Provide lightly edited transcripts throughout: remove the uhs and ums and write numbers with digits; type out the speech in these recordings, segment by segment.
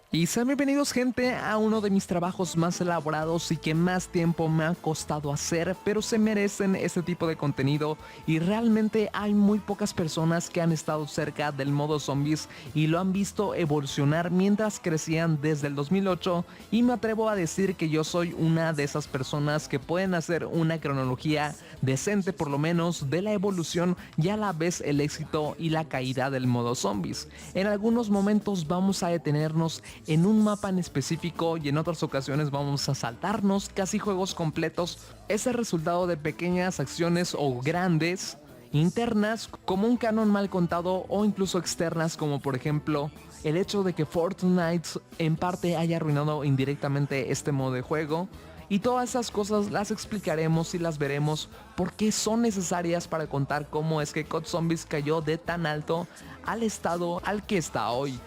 Y sean bienvenidos, gente, a uno de mis trabajos más elaborados y que más tiempo me ha costado hacer, pero se merecen este tipo de contenido y realmente hay muy pocas personas que han estado cerca del modo zombies y lo han visto evolucionar mientras crecían desde el 2008, y me atrevo a decir que yo soy una de esas personas que pueden hacer una cronología decente por lo menos de la evolución y a la vez el éxito y la caída del modo zombies. En algunos momentos vamos a detenernos en un mapa en específico y en otras ocasiones vamos a saltarnos casi juegos completos. Es el resultado de pequeñas acciones o grandes internas como un canon mal contado, o incluso externas como por ejemplo el hecho de que Fortnite en parte haya arruinado indirectamente este modo de juego. Y todas esas cosas las explicaremos y las veremos porque son necesarias para contar cómo es que COD Zombies cayó de tan alto al estado al que está hoy.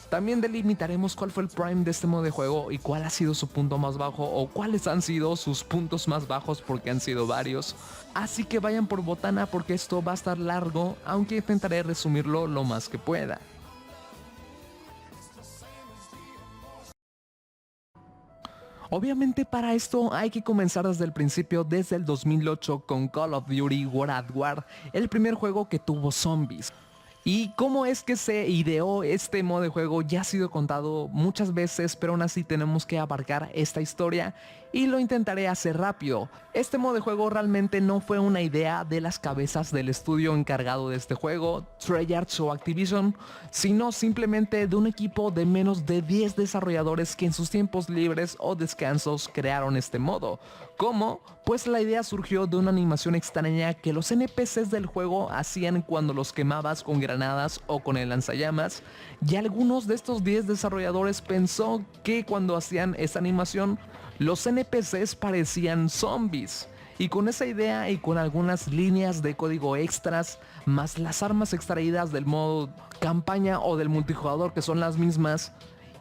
También delimitaremos cuál fue el prime de este modo de juego y cuál ha sido su punto más bajo o cuáles han sido sus puntos más bajos, porque han sido varios. Así que vayan por botana porque esto va a estar largo, aunque intentaré resumirlo lo más que pueda. Obviamente para esto hay que comenzar desde el principio, desde el 2008 con Call of Duty World at War, el primer juego que tuvo zombies. Y cómo es que se ideó este modo de juego ya ha sido contado muchas veces, pero aún así tenemos que abarcar esta historia y lo intentaré hacer rápido. Este modo de juego realmente no fue una idea de las cabezas del estudio encargado de este juego, Treyarch o Activision, sino simplemente de un equipo de menos de 10 desarrolladores que en sus tiempos libres o descansos crearon este modo. ¿Cómo? Pues la idea surgió de una animación extraña que los NPCs del juego hacían cuando los quemabas con granadas o con el lanzallamas, y algunos de estos 10 desarrolladores pensó que cuando hacían esta animación los NPCs parecían zombies. Y con esa idea y con algunas líneas de código extras, más las armas extraídas del modo campaña o del multijugador que son las mismas,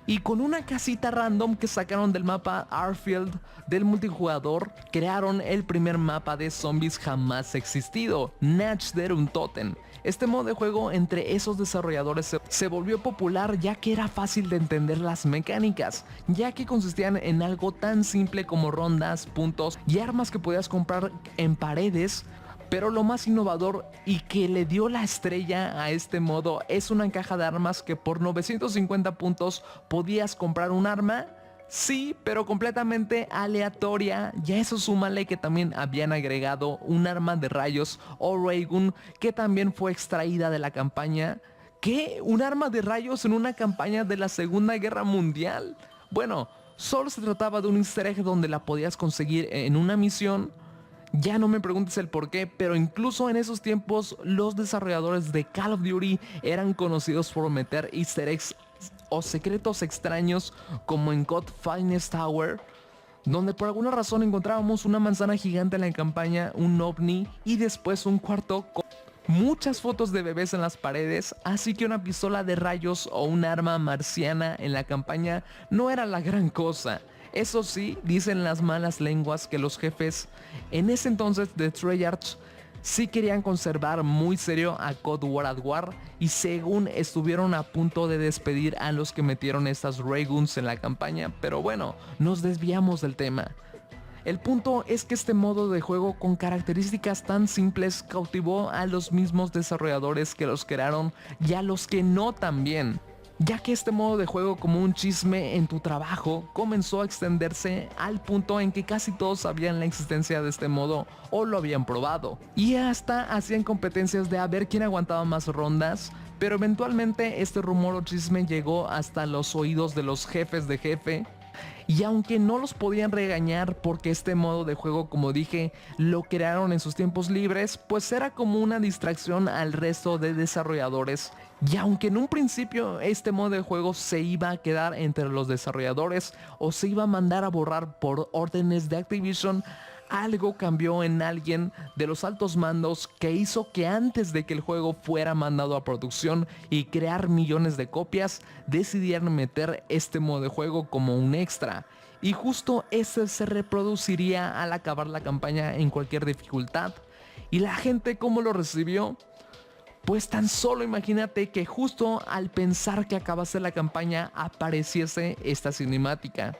y con una casita random que sacaron del mapa Arfield del multijugador, crearon el primer mapa de zombies jamás existido, Nach der Untoten. Este modo de juego entre esos desarrolladores se volvió popular ya que era fácil de entender las mecánicas, ya que consistían en algo tan simple como rondas, puntos y armas que podías comprar en paredes. Pero lo más innovador y que le dio la estrella a este modo es una caja de armas que por 950 puntos podías comprar un arma. Sí, pero completamente aleatoria. Ya eso súmale que también habían agregado un arma de rayos o Raygun que también fue extraída de la campaña. ¿Qué? ¿Un arma de rayos en una campaña de la Segunda Guerra Mundial? Bueno, solo se trataba de un easter egg donde la podías conseguir en una misión. Ya no me preguntes el por qué, pero incluso en esos tiempos los desarrolladores de Call of Duty eran conocidos por meter easter eggs o secretos extraños, como en COD Finest Tower, donde por alguna razón encontrábamos una manzana gigante en la campaña, un ovni y después un cuarto con muchas fotos de bebés en las paredes, así que una pistola de rayos o un arma marciana en la campaña no era la gran cosa. Eso sí, dicen las malas lenguas que los jefes en ese entonces de Treyarch sí querían conservar muy serio a COD World at War, y según estuvieron a punto de despedir a los que metieron estas Rayguns en la campaña, pero bueno, nos desviamos del tema. El punto es que este modo de juego con características tan simples cautivó a los mismos desarrolladores que los crearon y a los que no también, ya que este modo de juego, como un chisme en tu trabajo, comenzó a extenderse al punto en que casi todos sabían la existencia de este modo o lo habían probado, y hasta hacían competencias de a ver quién aguantaba más rondas. Pero eventualmente este rumor o chisme llegó hasta los oídos de los jefes de jefe, y aunque no los podían regañar porque este modo de juego, como dije, lo crearon en sus tiempos libres, pues era como una distracción al resto de desarrolladores. Y aunque en un principio este modo de juego se iba a quedar entre los desarrolladores o se iba a mandar a borrar por órdenes de Activision, algo cambió en alguien de los altos mandos que hizo que antes de que el juego fuera mandado a producción y crear millones de copias, decidieran meter este modo de juego como un extra. Y justo ese se reproduciría al acabar la campaña en cualquier dificultad. ¿Y la gente cómo lo recibió? Pues tan solo imagínate que justo al pensar que acabase la campaña apareciese esta cinemática.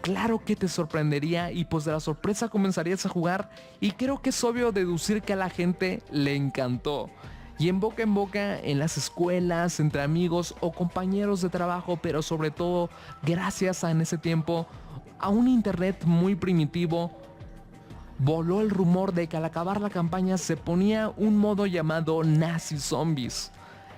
Claro que te sorprendería y pues de la sorpresa comenzarías a jugar y creo que es obvio deducir que a la gente le encantó. Y en boca, en las escuelas, entre amigos o compañeros de trabajo, pero sobre todo gracias a en ese tiempo a un internet muy primitivo, voló el rumor de que al acabar la campaña se ponía un modo llamado Nazi Zombies.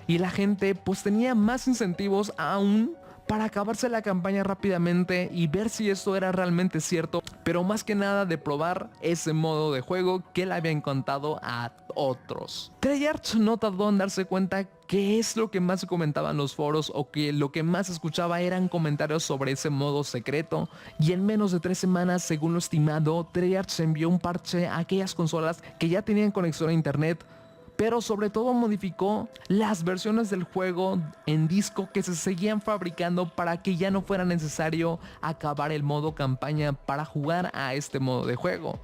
Y la gente pues tenía más incentivos aún para acabarse la campaña rápidamente y ver si esto era realmente cierto, pero más que nada de probar ese modo de juego que le habían contado a otros. Treyarch no tardó en darse cuenta que es lo que más se comentaba en los foros o que lo que más escuchaba eran comentarios sobre ese modo secreto, y en menos de 3 semanas, según lo estimado, Treyarch envió un parche a aquellas consolas que ya tenían conexión a internet, pero sobre todo modificó las versiones del juego en disco que se seguían fabricando para que ya no fuera necesario acabar el modo campaña para jugar a este modo de juego.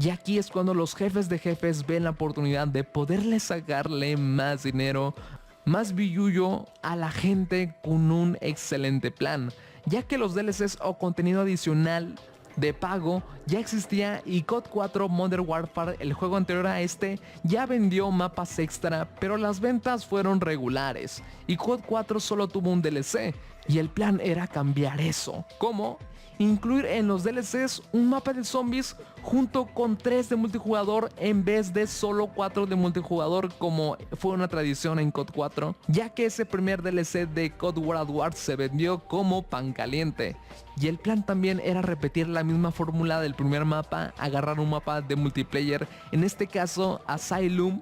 Y aquí es cuando los jefes de jefes ven la oportunidad de poderle sacarle más dinero, más billullo a la gente con un excelente plan, ya que los DLCs o contenido adicional de pago ya existía y COD 4 Modern Warfare, el juego anterior a este, ya vendió mapas extra, pero las ventas fueron regulares y COD 4 solo tuvo un DLC y el plan era cambiar eso. ¿Cómo? Incluir en los DLCs un mapa de zombies junto con 3 de multijugador en vez de solo 4 de multijugador como fue una tradición en COD 4, ya que ese primer DLC de COD World War se vendió como pan caliente. Y el plan también era repetir la misma fórmula del primer mapa, agarrar un mapa de multiplayer, en este caso Asylum,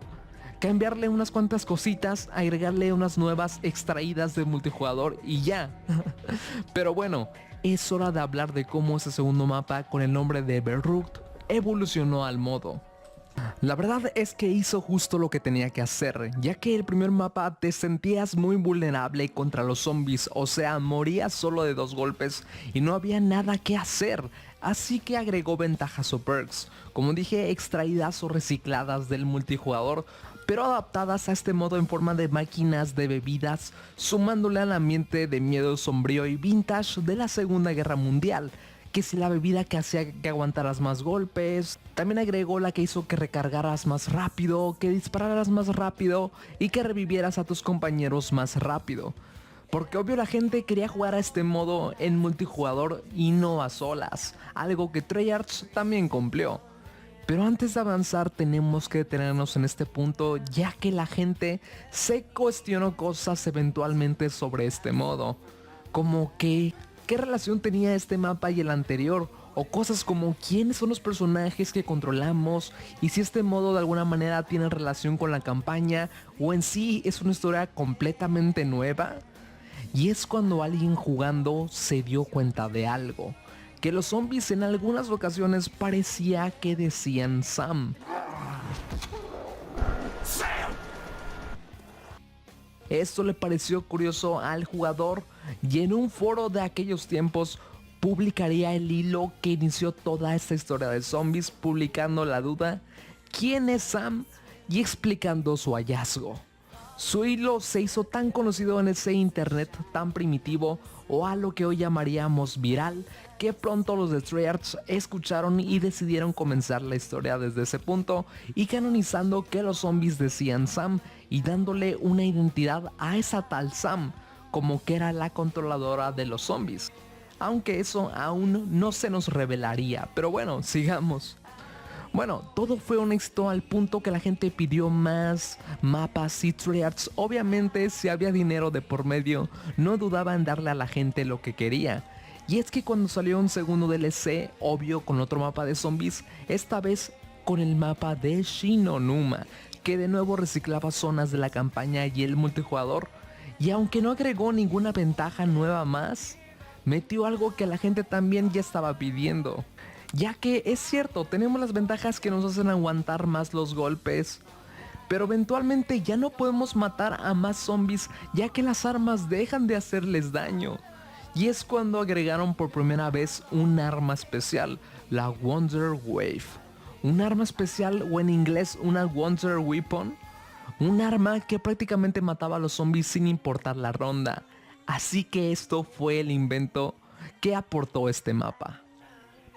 cambiarle unas cuantas cositas, agregarle unas nuevas extraídas de multijugador y ya. Pero bueno, es hora de hablar de cómo ese segundo mapa con el nombre de Verrucht evolucionó al modo. La verdad es que hizo justo lo que tenía que hacer, ya que el primer mapa te sentías muy vulnerable contra los zombies, o sea, morías solo de 2 golpes y no había nada que hacer, así que agregó ventajas o perks, como dije, extraídas o recicladas del multijugador, pero adaptadas a este modo en forma de máquinas de bebidas, sumándole al ambiente de miedo sombrío y vintage de la Segunda Guerra Mundial, que si la bebida que hacía que aguantaras más golpes, también agregó la que hizo que recargaras más rápido, que dispararas más rápido y que revivieras a tus compañeros más rápido. Porque obvio la gente quería jugar a este modo en multijugador y no a solas, algo que Treyarch también cumplió. Pero antes de avanzar tenemos que detenernos en este punto, ya que la gente se cuestionó cosas eventualmente sobre este modo, como que ¿qué relación tenía este mapa y el anterior? O cosas como quiénes son los personajes que controlamos y si este modo de alguna manera tiene relación con la campaña o en sí es una historia completamente nueva. Y es cuando alguien jugando se dio cuenta de algo, que los zombies en algunas ocasiones parecía que decían Sam. Esto le pareció curioso al jugador y en un foro de aquellos tiempos publicaría el hilo que inició toda esta historia de zombies, publicando la duda ¿quién es Sam? Y explicando su hallazgo. Su hilo se hizo tan conocido en ese internet tan primitivo o a lo que hoy llamaríamos viral, que pronto los de Treyarch escucharon y decidieron comenzar la historia desde ese punto y canonizando que los zombies decían Sam y dándole una identidad a esa tal Sam, como que era la controladora de los zombies. Aunque eso aún no se nos revelaría, pero bueno, sigamos. Bueno, todo fue un éxito al punto que la gente pidió más mapas y Treyarch, obviamente si había dinero de por medio, no dudaba en darle a la gente lo que quería. Y es que cuando salió un segundo DLC, obvio con otro mapa de zombies, esta vez con el mapa de Shinonuma, que de nuevo reciclaba zonas de la campaña y el multijugador, Y aunque no agregó ninguna ventaja nueva más, metió algo que la gente también ya estaba pidiendo. Ya que es cierto, tenemos las ventajas que nos hacen aguantar más los golpes, pero eventualmente ya no podemos matar a más zombies ya que las armas dejan de hacerles daño. Y es cuando agregaron por primera vez un arma especial, la Wonder Wave. Un arma especial, o en inglés una Wonder Weapon. Un arma que prácticamente mataba a los zombies sin importar la ronda. Así que esto fue el invento que aportó este mapa.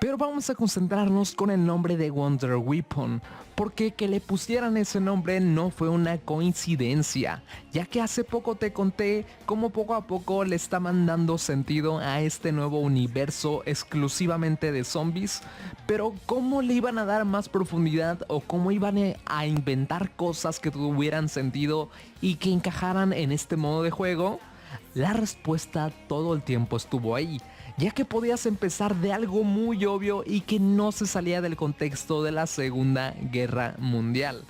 Pero vamos a concentrarnos con el nombre de Wonder Weapon, porque que le pusieran ese nombre no fue una coincidencia, ya que hace poco te conté cómo poco a poco le estaban dando sentido a este nuevo universo exclusivamente de zombies, pero cómo le iban a dar más profundidad o cómo iban a inventar cosas que tuvieran sentido y que encajaran en este modo de juego. La respuesta todo el tiempo estuvo ahí, ya que podías empezar de algo muy obvio y que no se salía del contexto de la Segunda Guerra Mundial,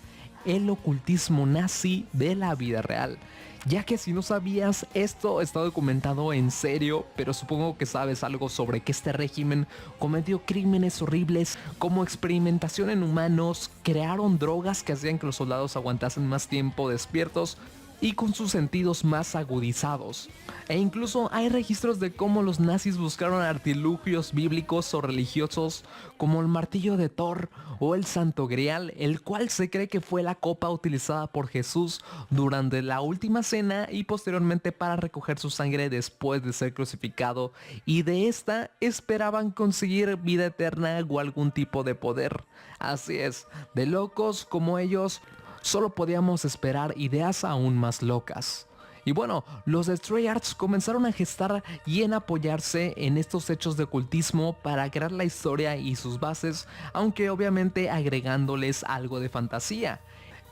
el ocultismo nazi de la vida real. Ya que si no sabías, esto está documentado en serio, pero supongo que sabes algo sobre que este régimen cometió crímenes horribles como experimentación en humanos, crearon drogas que hacían que los soldados aguantasen más tiempo despiertos y con sus sentidos más agudizados. E incluso hay registros de cómo los nazis buscaron artilugios bíblicos o religiosos como el martillo de Thor o el Santo Grial, el cual se cree que fue la copa utilizada por Jesús durante la última cena y posteriormente para recoger su sangre después de ser crucificado, y de esta esperaban conseguir vida eterna o algún tipo de poder. Así es, de locos como ellos solo podíamos esperar ideas aún más locas. Y bueno, los Treyarch comenzaron a gestar y en apoyarse en estos hechos de ocultismo para crear la historia y sus bases, aunque obviamente agregándoles algo de fantasía.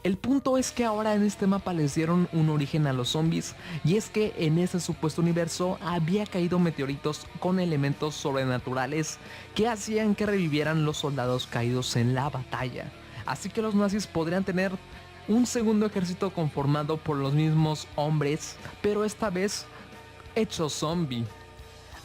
El punto es que ahora en este mapa les dieron un origen a los zombies, y es que en ese supuesto universo había caído meteoritos con elementos sobrenaturales que hacían que revivieran los soldados caídos en la batalla. Así que los nazis podrían tener un segundo ejército conformado por los mismos hombres, pero esta vez hechos zombie.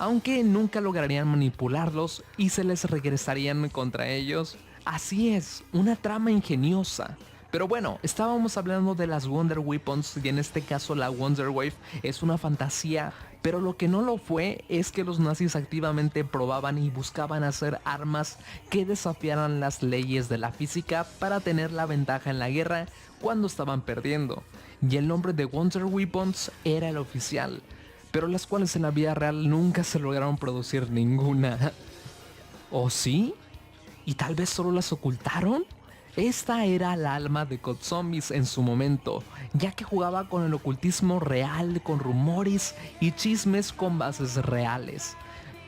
Aunque nunca lograrían manipularlos y se les regresarían contra ellos. Así es, una trama ingeniosa. Pero bueno, estábamos hablando de las Wonder Weapons y en este caso la Wonder Wave es una fantasía, pero lo que no lo fue es que los nazis activamente probaban y buscaban hacer armas que desafiaran las leyes de la física para tener la ventaja en la guerra cuando estaban perdiendo. Y el nombre de Wonder Weapons era el oficial, pero las cuales en la vida real nunca se lograron producir ninguna. ¿O sí? ¿Y tal vez solo las ocultaron? Esta era la alma de COD Zombies en su momento, ya que jugaba con el ocultismo real, con rumores y chismes con bases reales.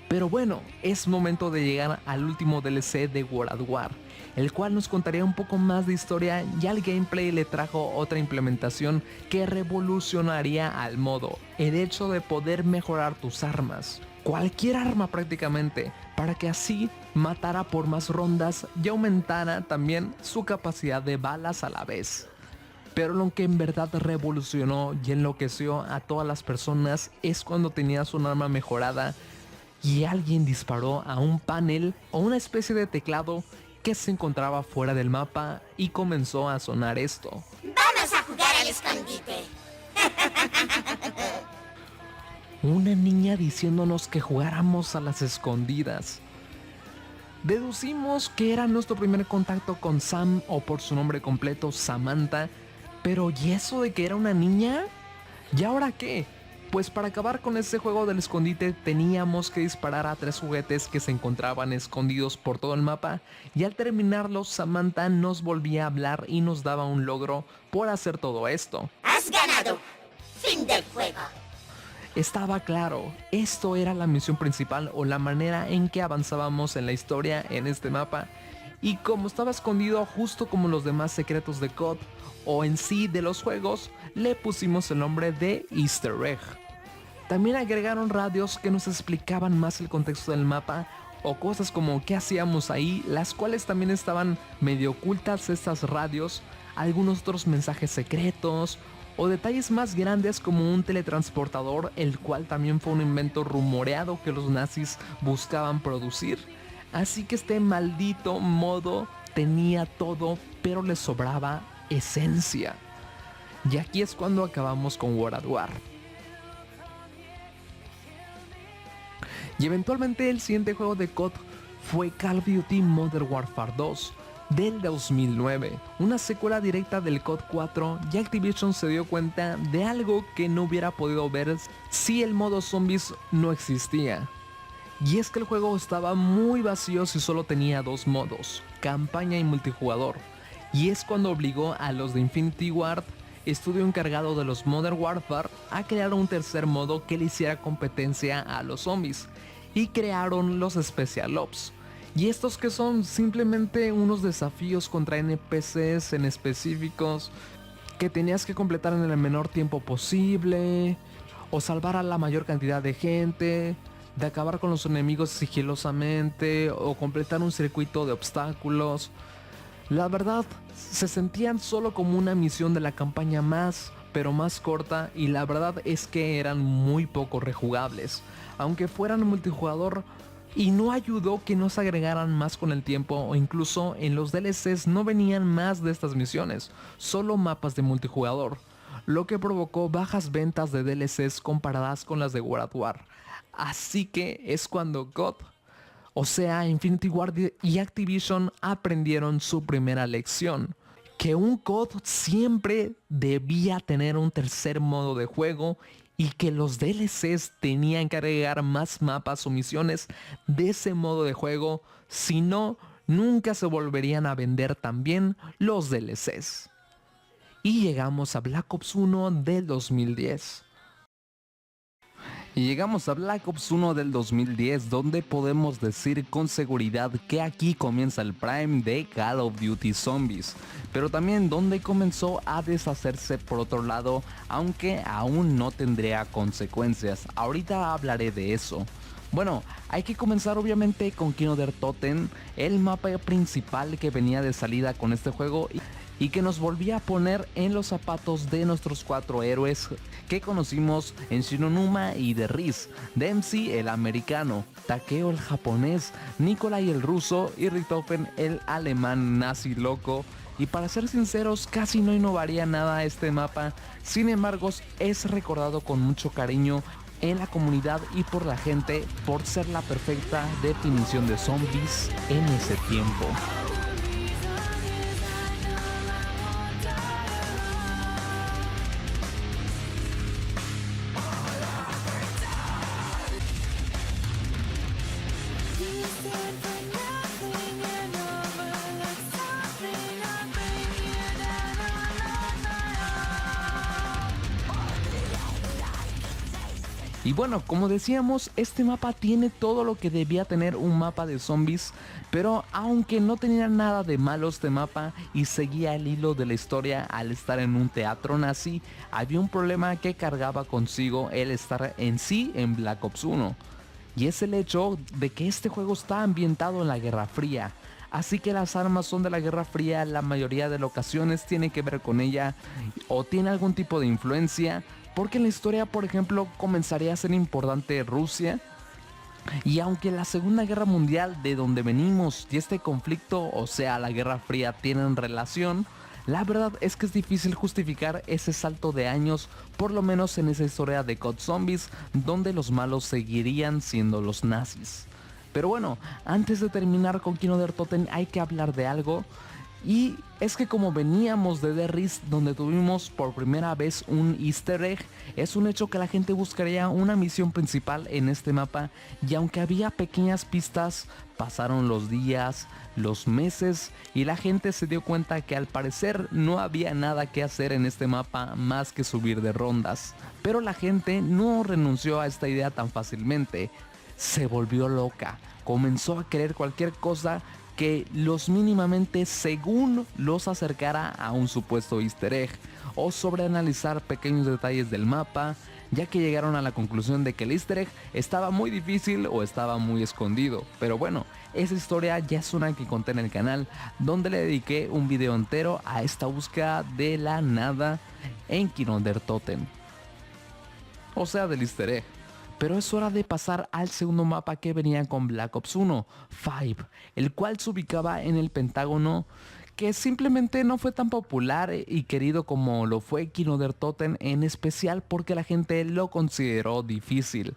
Pero bueno, es momento de llegar al último DLC de World at War, el cual nos contaría un poco más de historia y al gameplay le trajo otra implementación que revolucionaría al modo, el hecho de poder mejorar tus armas. Cualquier arma prácticamente, para que así matara por más rondas y aumentara también su capacidad de balas a la vez. Pero lo que en verdad revolucionó y enloqueció a todas las personas es cuando tenías un arma mejorada y alguien disparó a un panel o una especie de teclado que se encontraba fuera del mapa y comenzó a sonar esto. ¡Vamos a jugar al escondite! Una niña diciéndonos que jugáramos a las escondidas. Deducimos que era nuestro primer contacto con Sam, o por su nombre completo Samantha, pero ¿y eso de que era una niña? ¿Y ahora qué? Pues para acabar con ese juego del escondite teníamos que disparar a 3 juguetes que se encontraban escondidos por todo el mapa, y al terminarlos Samantha nos volvía a hablar y nos daba un logro por hacer todo esto. ¡Has ganado! ¡Fin del juego! Estaba claro, esto era la misión principal o la manera en que avanzábamos en la historia en este mapa, y como estaba escondido justo como los demás secretos de COD o en sí de los juegos, le pusimos el nombre de Easter Egg. También agregaron radios que nos explicaban más el contexto del mapa o cosas como qué hacíamos ahí, las cuales también estaban medio ocultas estas radios, algunos otros mensajes secretos o detalles más grandes como un teletransportador, el cual también fue un invento rumoreado que los nazis buscaban producir. Así que este maldito modo tenía todo, pero le sobraba esencia. Y aquí es cuando acabamos con World at War. Y eventualmente el siguiente juego de COD fue Call of Duty Modern Warfare 2 del 2009, una secuela directa del COD 4, y Activision se dio cuenta de algo que no hubiera podido ver si el modo zombies no existía. Y es que el juego estaba muy vacío si solo tenía dos modos, campaña y multijugador. Y es cuando obligó a los de Infinity Ward, estudio encargado de los Modern Warfare, a crear un tercer modo que le hiciera competencia a los zombies, y crearon los Special Ops. Y estos que son simplemente unos desafíos contra NPCs en específicos que tenías que completar en el menor tiempo posible, o salvar a la mayor cantidad de gente, de acabar con los enemigos sigilosamente, o completar un circuito de obstáculos. La verdad, se sentían solo como una misión de la campaña más, pero más corta, y la verdad es que eran muy poco rejugables, aunque fueran multijugador. Y no ayudó que no se agregaran más con el tiempo, o incluso en los DLCs no venían más de estas misiones, solo mapas de multijugador, lo que provocó bajas ventas de DLCs comparadas con las de World at War. Así que es cuando COD, o sea Infinity Ward y Activision, aprendieron su primera lección: que un COD siempre debía tener un tercer modo de juego, y que los DLCs tenían que agregar más mapas o misiones de ese modo de juego, si no, nunca se volverían a vender tan bien los DLCs. Y llegamos a Black Ops 1 del 2010. Y llegamos a Black Ops 1 del 2010, donde podemos decir con seguridad que aquí comienza el prime de Call of Duty Zombies, pero también donde comenzó a deshacerse por otro lado, aunque aún no tendría consecuencias. Ahorita hablaré de eso. Bueno, hay que comenzar obviamente con Kino der Toten, el mapa principal que venía de salida con este juego y que nos volvía a poner en los zapatos de nuestros cuatro héroes que conocimos en Shinonuma y The Riz, Dempsey el americano, Takeo el japonés, Nikolai el ruso y Richthofen el alemán nazi loco. Y para ser sinceros, casi no innovaría nada este mapa, sin embargo es recordado con mucho cariño en la comunidad y por la gente por ser la perfecta definición de zombies en ese tiempo. Y bueno, como decíamos, este mapa tiene todo lo que debía tener un mapa de zombies, pero aunque no tenía nada de malo este mapa y seguía el hilo de la historia al estar en un teatro nazi, había un problema que cargaba consigo el estar en sí en Black Ops 1. Y es el hecho de que este juego está ambientado en la Guerra Fría. Así que las armas son de la Guerra Fría, la mayoría de las ocasiones tiene que ver con ella o tiene algún tipo de influencia, porque en la historia, por ejemplo, comenzaría a ser importante Rusia. Y aunque la Segunda Guerra Mundial, de donde venimos, y este conflicto, o sea la Guerra Fría, tienen relación, la verdad es que es difícil justificar ese salto de años, por lo menos en esa historia de COD Zombies, donde los malos seguirían siendo los nazis. Pero bueno, antes de terminar con Kino der Toten hay que hablar de algo. Y es que como veníamos de The Riz, donde tuvimos por primera vez un easter egg, es un hecho que la gente buscaría una misión principal en este mapa, y aunque había pequeñas pistas, pasaron los días, los meses, y la gente se dio cuenta que al parecer no había nada que hacer en este mapa más que subir de rondas. Pero la gente no renunció a esta idea tan fácilmente, se volvió loca, comenzó a querer cualquier cosa que los mínimamente según los acercara a un supuesto easter egg, o sobreanalizar pequeños detalles del mapa, ya que llegaron a la conclusión de que el easter egg estaba muy difícil o estaba muy escondido. Pero bueno, esa historia ya es una que conté en el canal, donde le dediqué un video entero a esta búsqueda de la nada en Kindertoten, o sea, del easter egg. Pero es hora de pasar al segundo mapa que venía con Black Ops 1, Five, el cual se ubicaba en el Pentágono, que simplemente no fue tan popular y querido como lo fue Kindertoten, en especial porque la gente lo consideró difícil.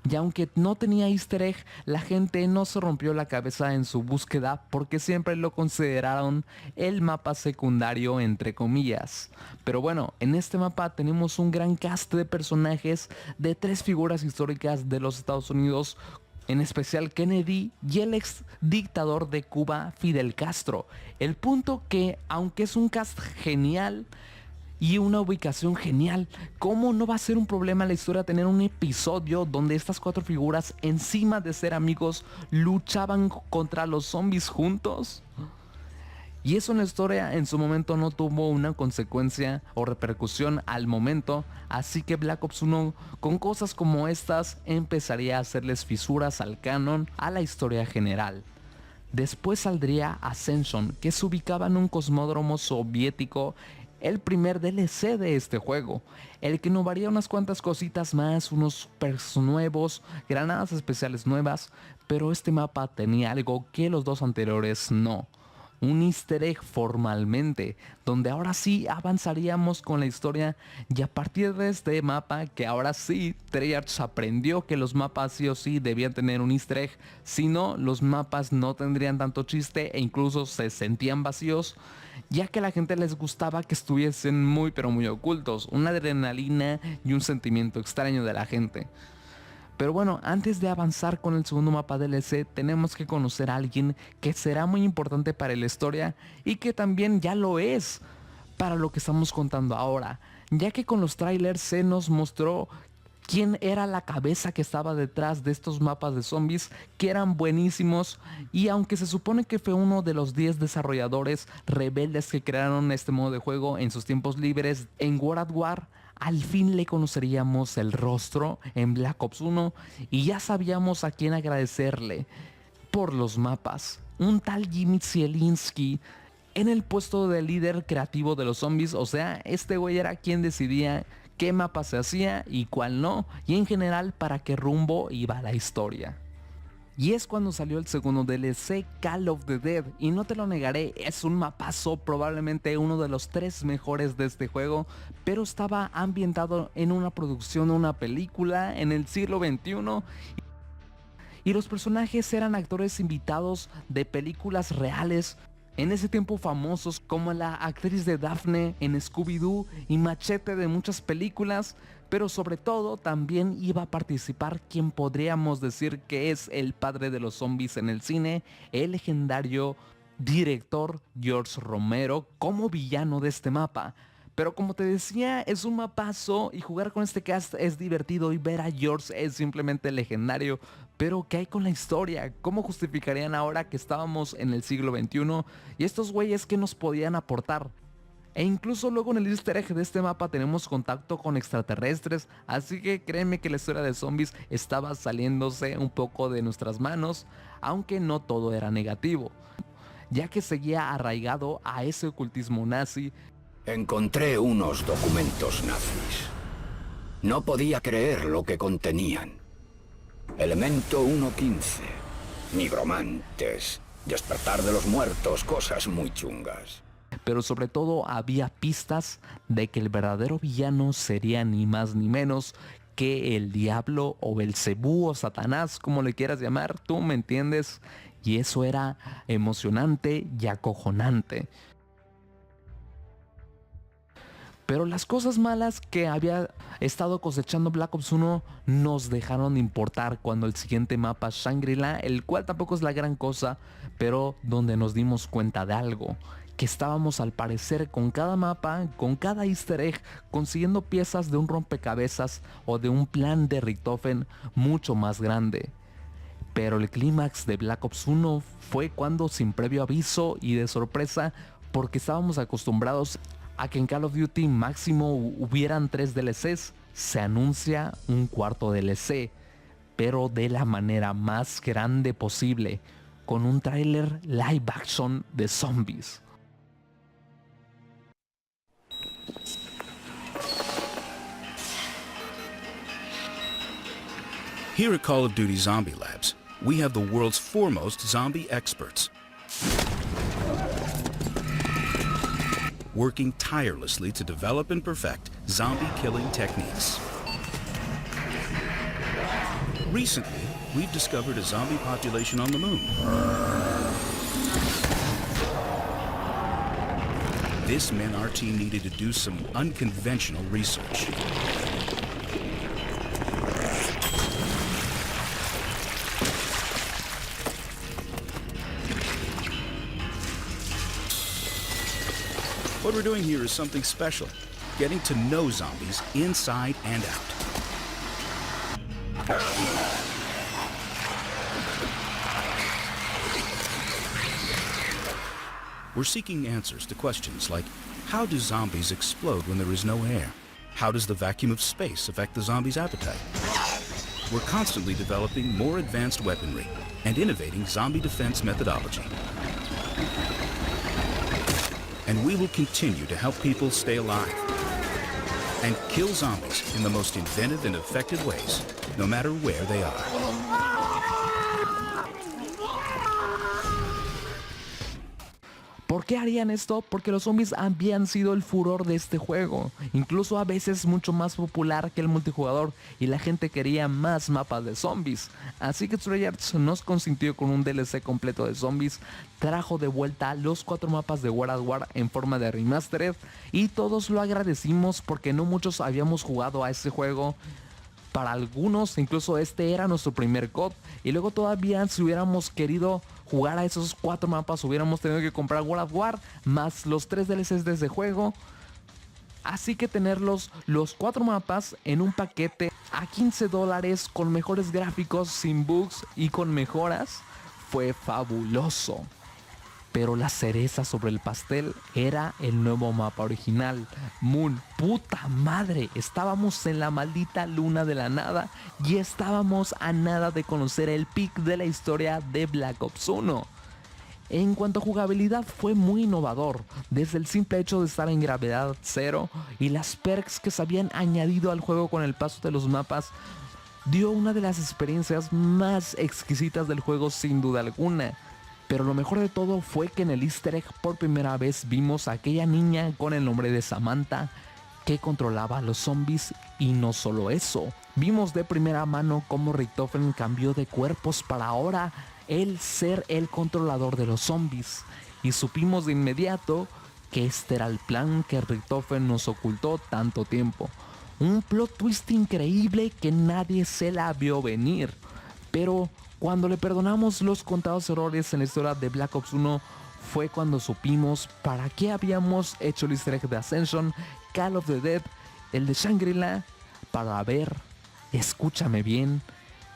Y aunque no tenía easter egg, la gente no se rompió la cabeza en su búsqueda porque siempre lo consideraron el mapa secundario entre comillas. Pero bueno, en este mapa tenemos un gran cast de personajes de 3 figuras históricas de los Estados Unidos, en especial Kennedy y el ex dictador de Cuba, Fidel Castro. El punto que, aunque es un cast genial y una ubicación genial, ¿cómo no va a ser un problema la historia tener un episodio donde estas 4 figuras, encima de ser amigos, luchaban contra los zombies juntos? Y eso en la historia en su momento no tuvo una consecuencia o repercusión al momento, así que Black Ops 1 con cosas como estas empezaría a hacerles fisuras al canon, a la historia general. Después saldría Ascension, que se ubicaba en un cosmódromo soviético, el primer DLC de este juego, el que innovaría unas cuantas cositas más, unos perks nuevos, granadas especiales nuevas, pero este mapa tenía algo que los 2 anteriores no. Un easter egg formalmente, donde ahora sí avanzaríamos con la historia, y a partir de este mapa, que ahora sí Treyarch aprendió que los mapas sí o sí debían tener un easter egg, si no los mapas no tendrían tanto chiste e incluso se sentían vacíos, ya que a la gente les gustaba que estuviesen muy pero muy ocultos, una adrenalina y un sentimiento extraño de la gente. Pero bueno, antes de avanzar con el segundo mapa DLC, tenemos que conocer a alguien que será muy importante para la historia y que también ya lo es para lo que estamos contando ahora, ya que con los trailers se nos mostró quién era la cabeza que estaba detrás de estos mapas de zombies, que eran buenísimos, y aunque se supone que fue uno de los 10 desarrolladores rebeldes que crearon este modo de juego en sus tiempos libres en World at War, al fin le conoceríamos el rostro en Black Ops 1 y ya sabíamos a quién agradecerle por los mapas. Un tal Jimmy Zielinski en el puesto de líder creativo de los zombies, o sea, este güey era quien decidía qué mapa se hacía y cuál no, y en general para qué rumbo iba la historia. Y es cuando salió el segundo DLC, Call of the Dead, y no te lo negaré, es un mapazo, probablemente uno de los 3 mejores de este juego, pero estaba ambientado en una producción de una película en el siglo XXI, y los personajes eran actores invitados de películas reales, en ese tiempo famosos, como la actriz de Daphne en Scooby-Doo y Machete de muchas películas, pero sobre todo también iba a participar quien podríamos decir que es el padre de los zombies en el cine, el legendario director George Romero como villano de este mapa. Pero como te decía, es un mapazo y jugar con este cast es divertido y ver a George es simplemente legendario. Pero ¿qué hay con la historia? ¿Cómo justificarían ahora que estábamos en el siglo XXI y estos güeyes que nos podían aportar? E incluso luego en el easter egg de este mapa tenemos contacto con extraterrestres, así que créeme que la historia de zombies estaba saliéndose un poco de nuestras manos, aunque no todo era negativo, ya que seguía arraigado a ese ocultismo nazi. Encontré unos documentos nazis. No podía creer lo que contenían. Elemento 1.15. Nigromantes. Despertar de los muertos, cosas muy chungas. Pero sobre todo había pistas de que el verdadero villano sería ni más ni menos que el diablo o Belcebú o Satanás, como le quieras llamar, tú me entiendes. Y eso era emocionante y acojonante. Pero las cosas malas que había estado cosechando Black Ops 1 nos dejaron de importar cuando el siguiente mapa, Shangri-La, el cual tampoco es la gran cosa, pero donde nos dimos cuenta de algo, que estábamos al parecer con cada mapa, con cada easter egg, consiguiendo piezas de un rompecabezas o de un plan de Richthofen mucho más grande. Pero el clímax de Black Ops 1 fue cuando, sin previo aviso y de sorpresa, porque estábamos acostumbrados a que en Call of Duty máximo hubieran 3 DLCs, se anuncia un cuarto DLC, pero de la manera más grande posible, con un tráiler live action de zombies. Here at Call of Duty Zombie Labs, we have the world's foremost zombie experts, working tirelessly to develop and perfect zombie killing techniques. Recently, we've discovered a zombie population on the moon. This meant our team needed to do some unconventional research. What we're doing here is something special, getting to know zombies inside and out. We're seeking answers to questions like, how do zombies explode when there is no air? How does the vacuum of space affect the zombie's appetite? We're constantly developing more advanced weaponry and innovating zombie defense methodology. And we will continue to help people stay alive and kill zombies in the most inventive and effective ways, no matter where they are. ¿Por qué harían esto? Porque los zombies habían sido el furor de este juego, incluso a veces mucho más popular que el multijugador, y la gente quería más mapas de zombies. Así que Treyarch nos consintió con un DLC completo de zombies, trajo de vuelta los 4 mapas de World at War en forma de remastered, y todos lo agradecimos porque no muchos habíamos jugado a este juego. Para algunos incluso este era nuestro primer COD, y luego todavía si hubiéramos querido jugar a esos 4 mapas hubiéramos tenido que comprar World at War más los 3 DLCs de ese juego. Así que tenerlos los 4 mapas en un paquete a $15 con mejores gráficos, sin bugs y con mejoras fue fabuloso. Pero la cereza sobre el pastel era el nuevo mapa original, Moon. ¡Puta madre! Estábamos en la maldita luna de la nada y estábamos a nada de conocer el peak de la historia de Black Ops 1. En cuanto a jugabilidad fue muy innovador, desde el simple hecho de estar en gravedad cero y las perks que se habían añadido al juego con el paso de los mapas, dio una de las experiencias más exquisitas del juego sin duda alguna. Pero lo mejor de todo fue que en el easter egg por primera vez vimos a aquella niña con el nombre de Samantha que controlaba a los zombies, y no solo eso, vimos de primera mano cómo Richtofen cambió de cuerpos para ahora él ser el controlador de los zombies, y supimos de inmediato que este era el plan que Richtofen nos ocultó tanto tiempo. Un plot twist increíble que nadie se la vio venir, pero cuando le perdonamos los contados errores en la historia de Black Ops 1 fue cuando supimos para qué habíamos hecho el easter egg de Ascension, Call of the Dead, el de Shangri-La, para ver, escúchame bien,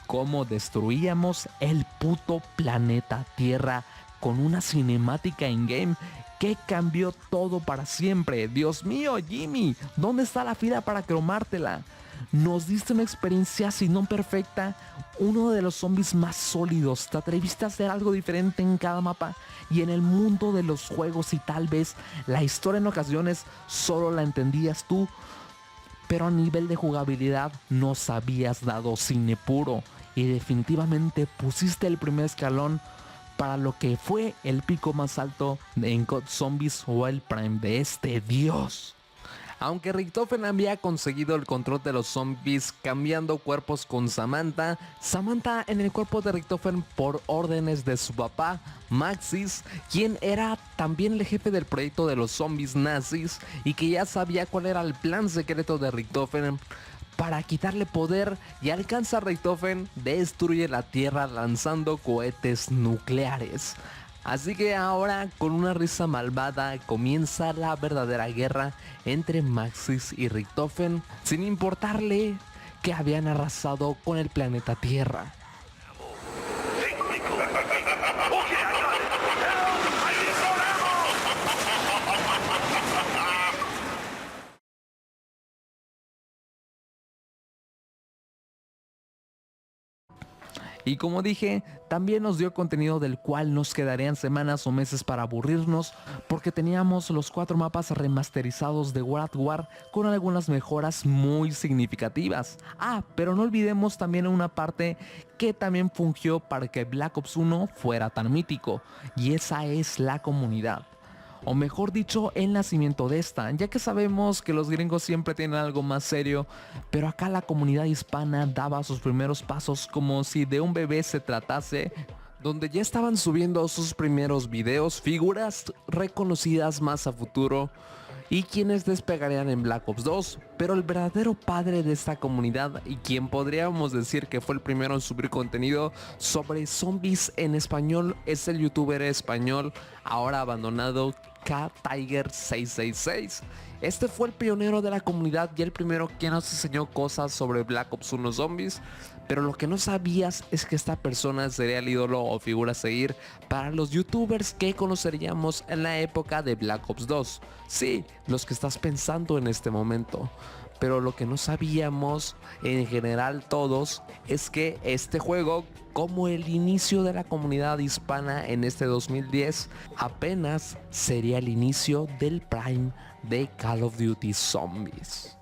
cómo destruíamos el puto planeta Tierra con una cinemática in-game que cambió todo para siempre. Dios mío, Jimmy, ¿dónde está la fila para cromártela? Nos diste una experiencia, si no perfecta, uno de los zombies más sólidos. Te atreviste a hacer algo diferente en cada mapa y en el mundo de los juegos, y tal vez la historia en ocasiones solo la entendías tú, pero a nivel de jugabilidad nos habías dado cine puro y definitivamente pusiste el primer escalón para lo que fue el pico más alto en COD Zombies o el Prime de este dios. Aunque Richtofen había conseguido el control de los zombies cambiando cuerpos con Samantha en el cuerpo de Richtofen por órdenes de su papá, Maxis, quien era también el jefe del proyecto de los zombies nazis y que ya sabía cuál era el plan secreto de Richtofen para quitarle poder, y alcanza a Richtofen, destruye la Tierra lanzando cohetes nucleares. Así que ahora, con una risa malvada, comienza la verdadera guerra entre Maxis y Richtofen, sin importarle que habían arrasado con el planeta Tierra. Y como dije, también nos dio contenido del cual nos quedarían semanas o meses para aburrirnos, porque teníamos los 4 mapas remasterizados de World at War con algunas mejoras muy significativas. Pero no olvidemos también una parte que también fungió para que Black Ops 1 fuera tan mítico, y esa es la comunidad. O mejor dicho, el nacimiento de esta, ya que sabemos que los gringos siempre tienen algo más serio, pero acá la comunidad hispana daba sus primeros pasos como si de un bebé se tratase, donde ya estaban subiendo sus primeros videos, figuras reconocidas más a futuro y quienes despegarían en Black Ops 2, pero el verdadero padre de esta comunidad y quien podríamos decir que fue el primero en subir contenido sobre zombies en español es el youtuber español ahora abandonado KTiger666. Este fue el pionero de la comunidad y el primero que nos enseñó cosas sobre Black Ops 1 Zombies, pero lo que no sabías es que esta persona sería el ídolo o figura a seguir para los youtubers que conoceríamos en la época de Black Ops 2. Sí, los que estás pensando en este momento. Pero lo que no sabíamos, en general todos, es que este juego, como el inicio de la comunidad hispana en este 2010, apenas sería el inicio del prime de Call of Duty Zombies.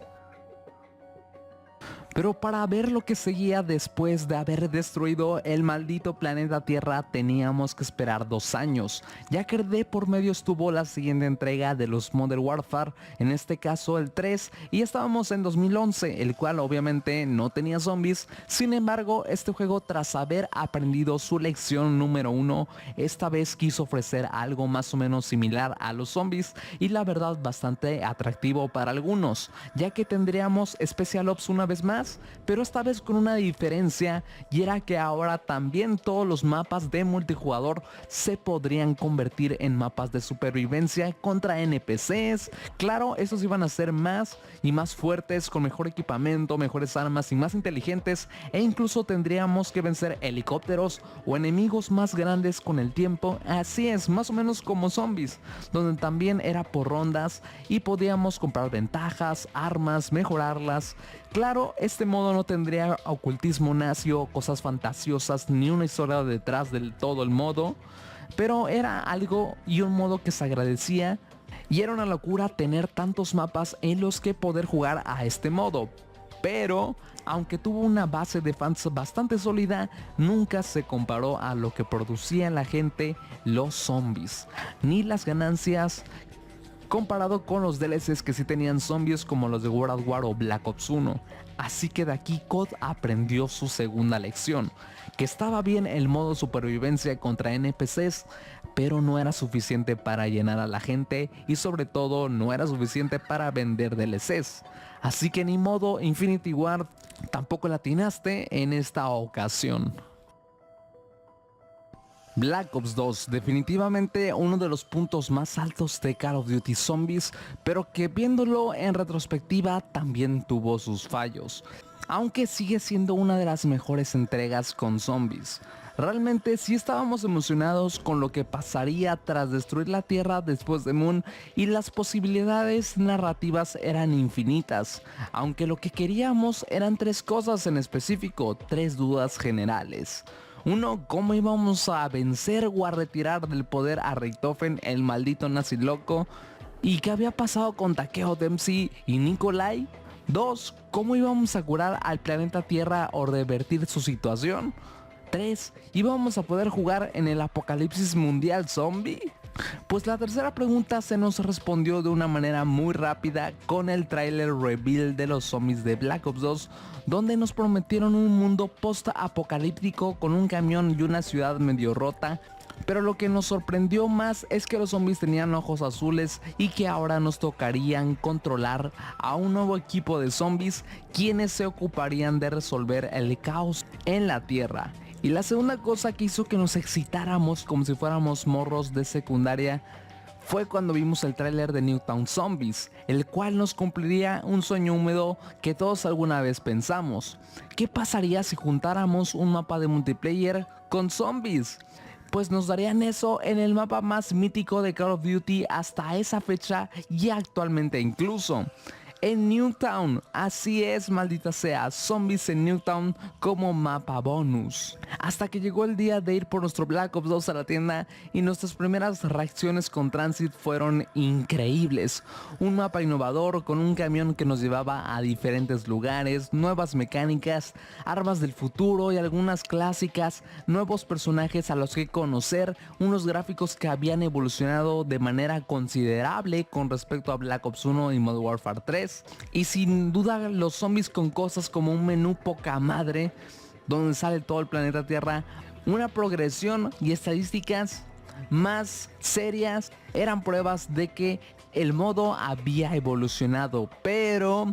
Pero para ver lo que seguía después de haber destruido el maldito planeta Tierra teníamos que esperar 2 años, ya que de por medio estuvo la siguiente entrega de los Modern Warfare, en este caso el 3, y estábamos en 2011, el cual obviamente no tenía zombies. Sin embargo, este juego, tras haber aprendido su lección número 1, esta vez quiso ofrecer algo más o menos similar a los zombies, y la verdad bastante atractivo para algunos, ya que tendríamos Special Ops una vez más, pero esta vez con una diferencia, y era que ahora también todos los mapas de multijugador se podrían convertir en mapas de supervivencia contra NPCs. Claro, estos iban a ser más y más fuertes, con mejor equipamiento, mejores armas y más inteligentes, e incluso tendríamos que vencer helicópteros o enemigos más grandes con el tiempo. Así es, más o menos como zombies, donde también era por rondas y podíamos comprar ventajas, armas, mejorarlas. Claro, este modo no tendría ocultismo nazi o cosas fantasiosas ni una historia detrás del todo el modo, pero era algo y un modo que se agradecía, y era una locura tener tantos mapas en los que poder jugar a este modo. Pero aunque tuvo una base de fans bastante sólida, nunca se comparó a lo que producía la gente los zombies, ni las ganancias comparado con los DLCs que sí tenían zombies como los de World at War o Black Ops 1. Así que de aquí COD aprendió su segunda lección, que estaba bien el modo supervivencia contra NPCs, pero no era suficiente para llenar a la gente y sobre todo no era suficiente para vender DLCs. Así que ni modo, Infinity Ward, tampoco la atinaste en esta ocasión. Black Ops 2, definitivamente uno de los puntos más altos de Call of Duty Zombies, pero que viéndolo en retrospectiva también tuvo sus fallos, aunque sigue siendo una de las mejores entregas con zombies. Realmente sí estábamos emocionados con lo que pasaría tras destruir la Tierra después de Moon, y las posibilidades narrativas eran infinitas, aunque lo que queríamos eran 3 cosas en específico, 3 dudas generales. 1. ¿Cómo íbamos a vencer o a retirar del poder a Richthofen, el maldito nazi loco? ¿Y qué había pasado con Takeo Dempsey y Nikolai? 2. ¿Cómo íbamos a curar al planeta Tierra o revertir su situación? 3. ¿Íbamos a poder jugar en el apocalipsis mundial zombie? Pues la tercera pregunta se nos respondió de una manera muy rápida con el tráiler reveal de los zombies de Black Ops 2, donde nos prometieron un mundo post-apocalíptico con un camión y una ciudad medio rota. Pero lo que nos sorprendió más es que los zombies tenían ojos azules y que ahora nos tocarían controlar a un nuevo equipo de zombies, quienes se ocuparían de resolver el caos en la Tierra. Y la segunda cosa que hizo que nos excitáramos como si fuéramos morros de secundaria fue cuando vimos el tráiler de Nuketown Zombies, el cual nos cumpliría un sueño húmedo que todos alguna vez pensamos. ¿Qué pasaría si juntáramos un mapa de multiplayer con zombies? Pues nos darían eso en el mapa más mítico de Call of Duty hasta esa fecha y actualmente incluso. en Nuketown. Así es, maldita sea, zombies en Nuketown como mapa bonus. Hasta que llegó el día de ir por nuestro Black Ops 2 a la tienda y nuestras primeras reacciones con Transit fueron increíbles. Un mapa innovador con un camión que nos llevaba a diferentes lugares, nuevas mecánicas, armas del futuro y algunas clásicas, nuevos personajes a los que conocer, unos gráficos que habían evolucionado de manera considerable con respecto a Black Ops 1 y Modern Warfare 3. Y sin duda los zombies con cosas como un menú poca madre donde sale todo el planeta Tierra, una progresión y estadísticas más serias eran pruebas de que el modo había evolucionado. Pero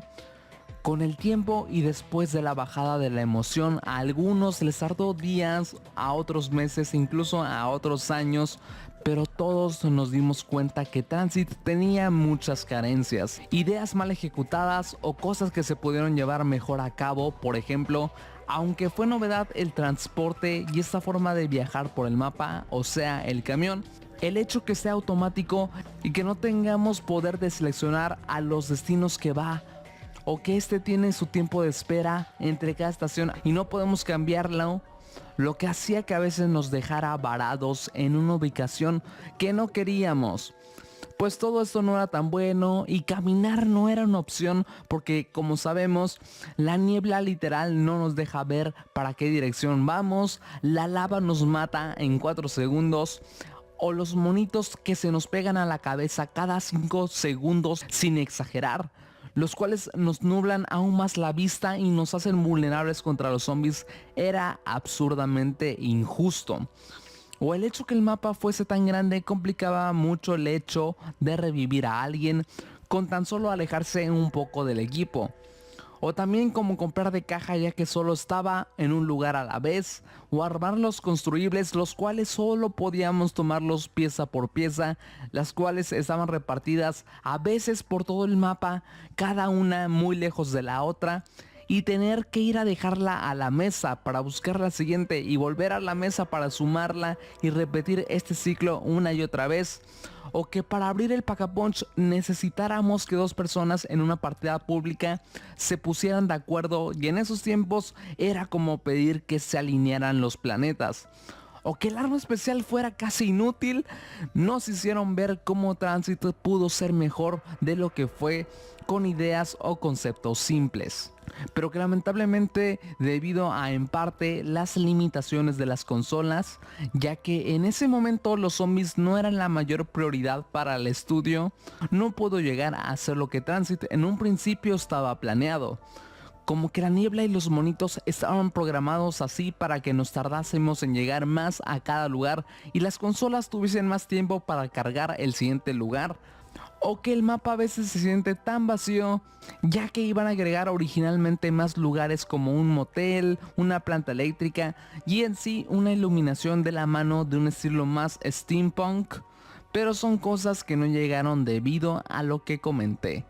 con el tiempo y después de la bajada de la emoción, a algunos les tardó días, a otros meses, incluso a otros años, pero todos nos dimos cuenta que Transit tenía muchas carencias, ideas mal ejecutadas o cosas que se pudieron llevar mejor a cabo. Por ejemplo, aunque fue novedad el transporte y esta forma de viajar por el mapa, o sea el camión, el hecho que sea automático y que no tengamos poder de seleccionar a los destinos que va, o que este tiene su tiempo de espera entre cada estación y no podemos cambiarlo, lo que hacía que a veces nos dejara varados en una ubicación que no queríamos. Pues todo esto no era tan bueno y caminar no era una opción porque, como sabemos, la niebla literal no nos deja ver para qué dirección vamos, la lava nos mata en 4 segundos, o los monitos que se nos pegan a la cabeza cada 5 segundos sin exagerar, los cuales nos nublan aún más la vista y nos hacen vulnerables contra los zombies, era absurdamente injusto. O el hecho que el mapa fuese tan grande complicaba mucho el hecho de revivir a alguien con tan solo alejarse un poco del equipo. O también como comprar de caja ya que solo estaba en un lugar a la vez, o armar los construibles, los cuales solo podíamos tomarlos pieza por pieza, las cuales estaban repartidas a veces por todo el mapa, cada una muy lejos de la otra, y tener que ir a dejarla a la mesa para buscar la siguiente y volver a la mesa para sumarla y repetir este ciclo una y otra vez. O que para abrir el Pack-a-Punch necesitáramos que 2 personas en una partida pública se pusieran de acuerdo, y en esos tiempos era como pedir que se alinearan los planetas. O que el arma especial fuera casi inútil, nos hicieron ver cómo Transit pudo ser mejor de lo que fue con ideas o conceptos simples, pero que lamentablemente, debido a en parte las limitaciones de las consolas, ya que en ese momento los zombies no eran la mayor prioridad para el estudio, no pudo llegar a hacer lo que Transit en un principio estaba planeado. Como que la niebla y los monitos estaban programados así para que nos tardásemos en llegar más a cada lugar y las consolas tuviesen más tiempo para cargar el siguiente lugar. O que el mapa a veces se siente tan vacío, ya que iban a agregar originalmente más lugares como un motel, una planta eléctrica y en sí una iluminación de la mano de un estilo más steampunk, pero son cosas que no llegaron debido a lo que comenté.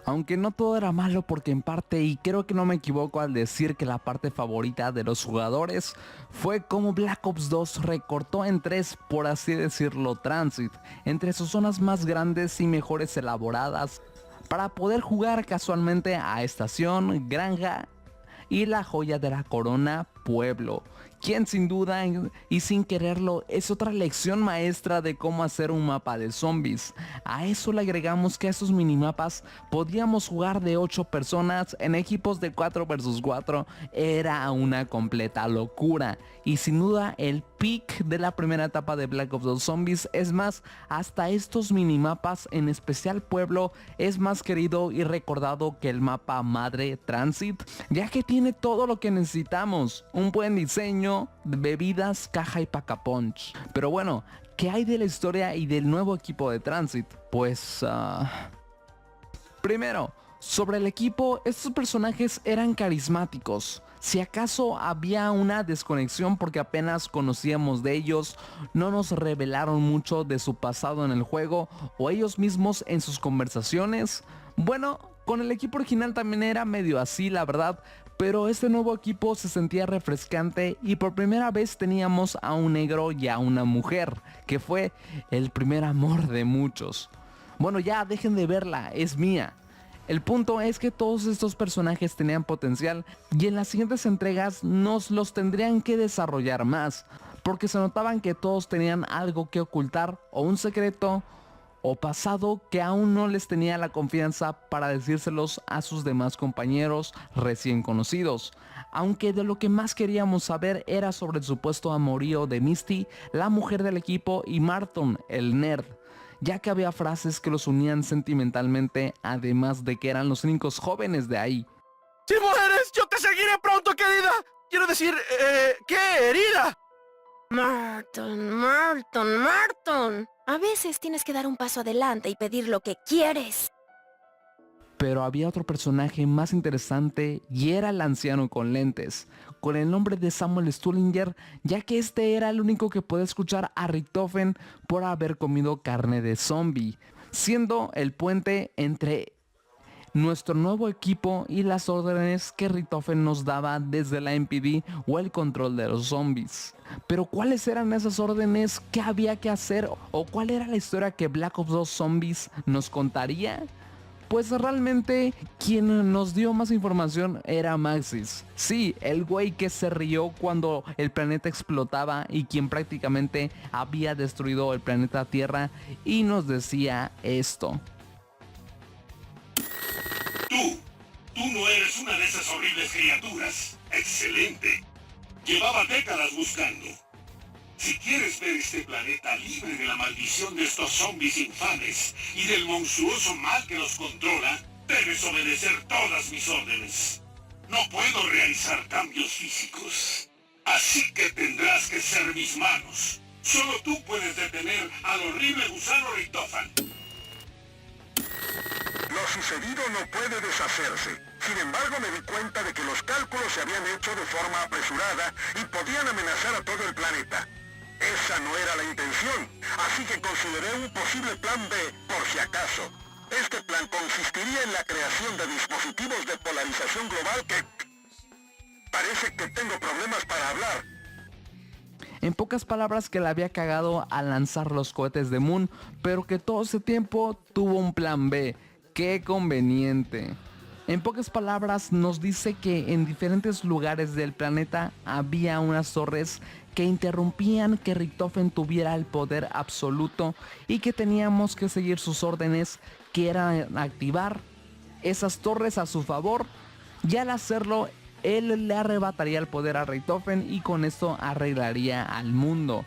Aunque no todo era malo, porque en parte, y creo que no me equivoco al decir que la parte favorita de los jugadores fue como Black Ops 2 recortó en 3, por así decirlo, Transit, entre sus zonas más grandes y mejores elaboradas, para poder jugar casualmente a Estación, Granja y la joya de la corona, Pueblo, quien sin duda y sin quererlo es otra lección maestra de cómo hacer un mapa de zombies. A eso le agregamos que a esos minimapas podíamos jugar de 8 personas en equipos de 4 vs 4, era una completa locura y sin duda el peak de la primera etapa de Black Ops 2 Zombies. Es más, hasta estos minimapas, en especial Pueblo, es más querido y recordado que el mapa madre Transit, ya que tiene todo lo que necesitamos, un buen diseño, bebidas, caja y Pack-a-Punch. Pero bueno, ¿qué hay de la historia y del nuevo equipo de Transit? Pues primero, sobre el equipo, estos personajes eran carismáticos. Si acaso había una desconexión porque apenas conocíamos de ellos, no nos revelaron mucho de su pasado en el juego o ellos mismos en sus conversaciones. Bueno, con el equipo original también era medio así, la verdad, pero este nuevo equipo se sentía refrescante y por primera vez teníamos a un negro y a una mujer, que fue el primer amor de muchos. Bueno, ya dejen de verla, es mía. El punto es que todos estos personajes tenían potencial y en las siguientes entregas nos los tendrían que desarrollar más, porque se notaban que todos tenían algo que ocultar o un secreto o pasado que aún no les tenía la confianza para decírselos a sus demás compañeros recién conocidos. Aunque de lo que más queríamos saber era sobre el supuesto amorío de Misty, la mujer del equipo, y Marton, el nerd, ya que había frases que los unían sentimentalmente, además de que eran los únicos jóvenes de ahí. Si mueres, yo te seguiré pronto, querida. Quiero decir, ¿qué, herida? Marton. A veces tienes que dar un paso adelante y pedir lo que quieres. Pero había otro personaje más interesante y era el anciano con lentes, con el nombre de Samuel Stullinger, ya que este era el único que podía escuchar a Richtofen por haber comido carne de zombie, siendo el puente entre nuestro nuevo equipo y las órdenes que Richtofen nos daba desde la MPD o el control de los zombies. Pero ¿cuáles eran esas órdenes? ¿Qué había que hacer? ¿O cuál era la historia que Black Ops 2 Zombies nos contaría? Pues realmente quien nos dio más información era Maxis. Sí, el güey que se rió cuando el planeta explotaba y quien prácticamente había destruido el planeta Tierra, y nos decía esto. Tú no eres una de esas horribles criaturas. Excelente. Llevaba décadas buscando. Si quieres ver este planeta libre de la maldición de estos zombies infames y del monstruoso mal que los controla, debes obedecer todas mis órdenes. No puedo realizar cambios físicos. Así que tendrás que ser mis manos. Solo tú puedes detener al horrible gusano Richtofen. Lo sucedido no puede deshacerse. Sin embargo, me di cuenta de que los cálculos se habían hecho de forma apresurada y podían amenazar a todo el planeta. Esa no era la intención, así que consideré un posible plan B, por si acaso. Este plan consistiría en la creación de dispositivos de polarización global que... Parece que tengo problemas para hablar. En pocas palabras, que la había cagado al lanzar los cohetes de Moon, pero que todo ese tiempo tuvo un plan B. ¡Qué conveniente! En pocas palabras nos dice que en diferentes lugares del planeta había unas torres que interrumpían que Richtofen tuviera el poder absoluto y que teníamos que seguir sus órdenes, que eran activar esas torres a su favor, y al hacerlo él le arrebataría el poder a Richtofen y con esto arreglaría al mundo.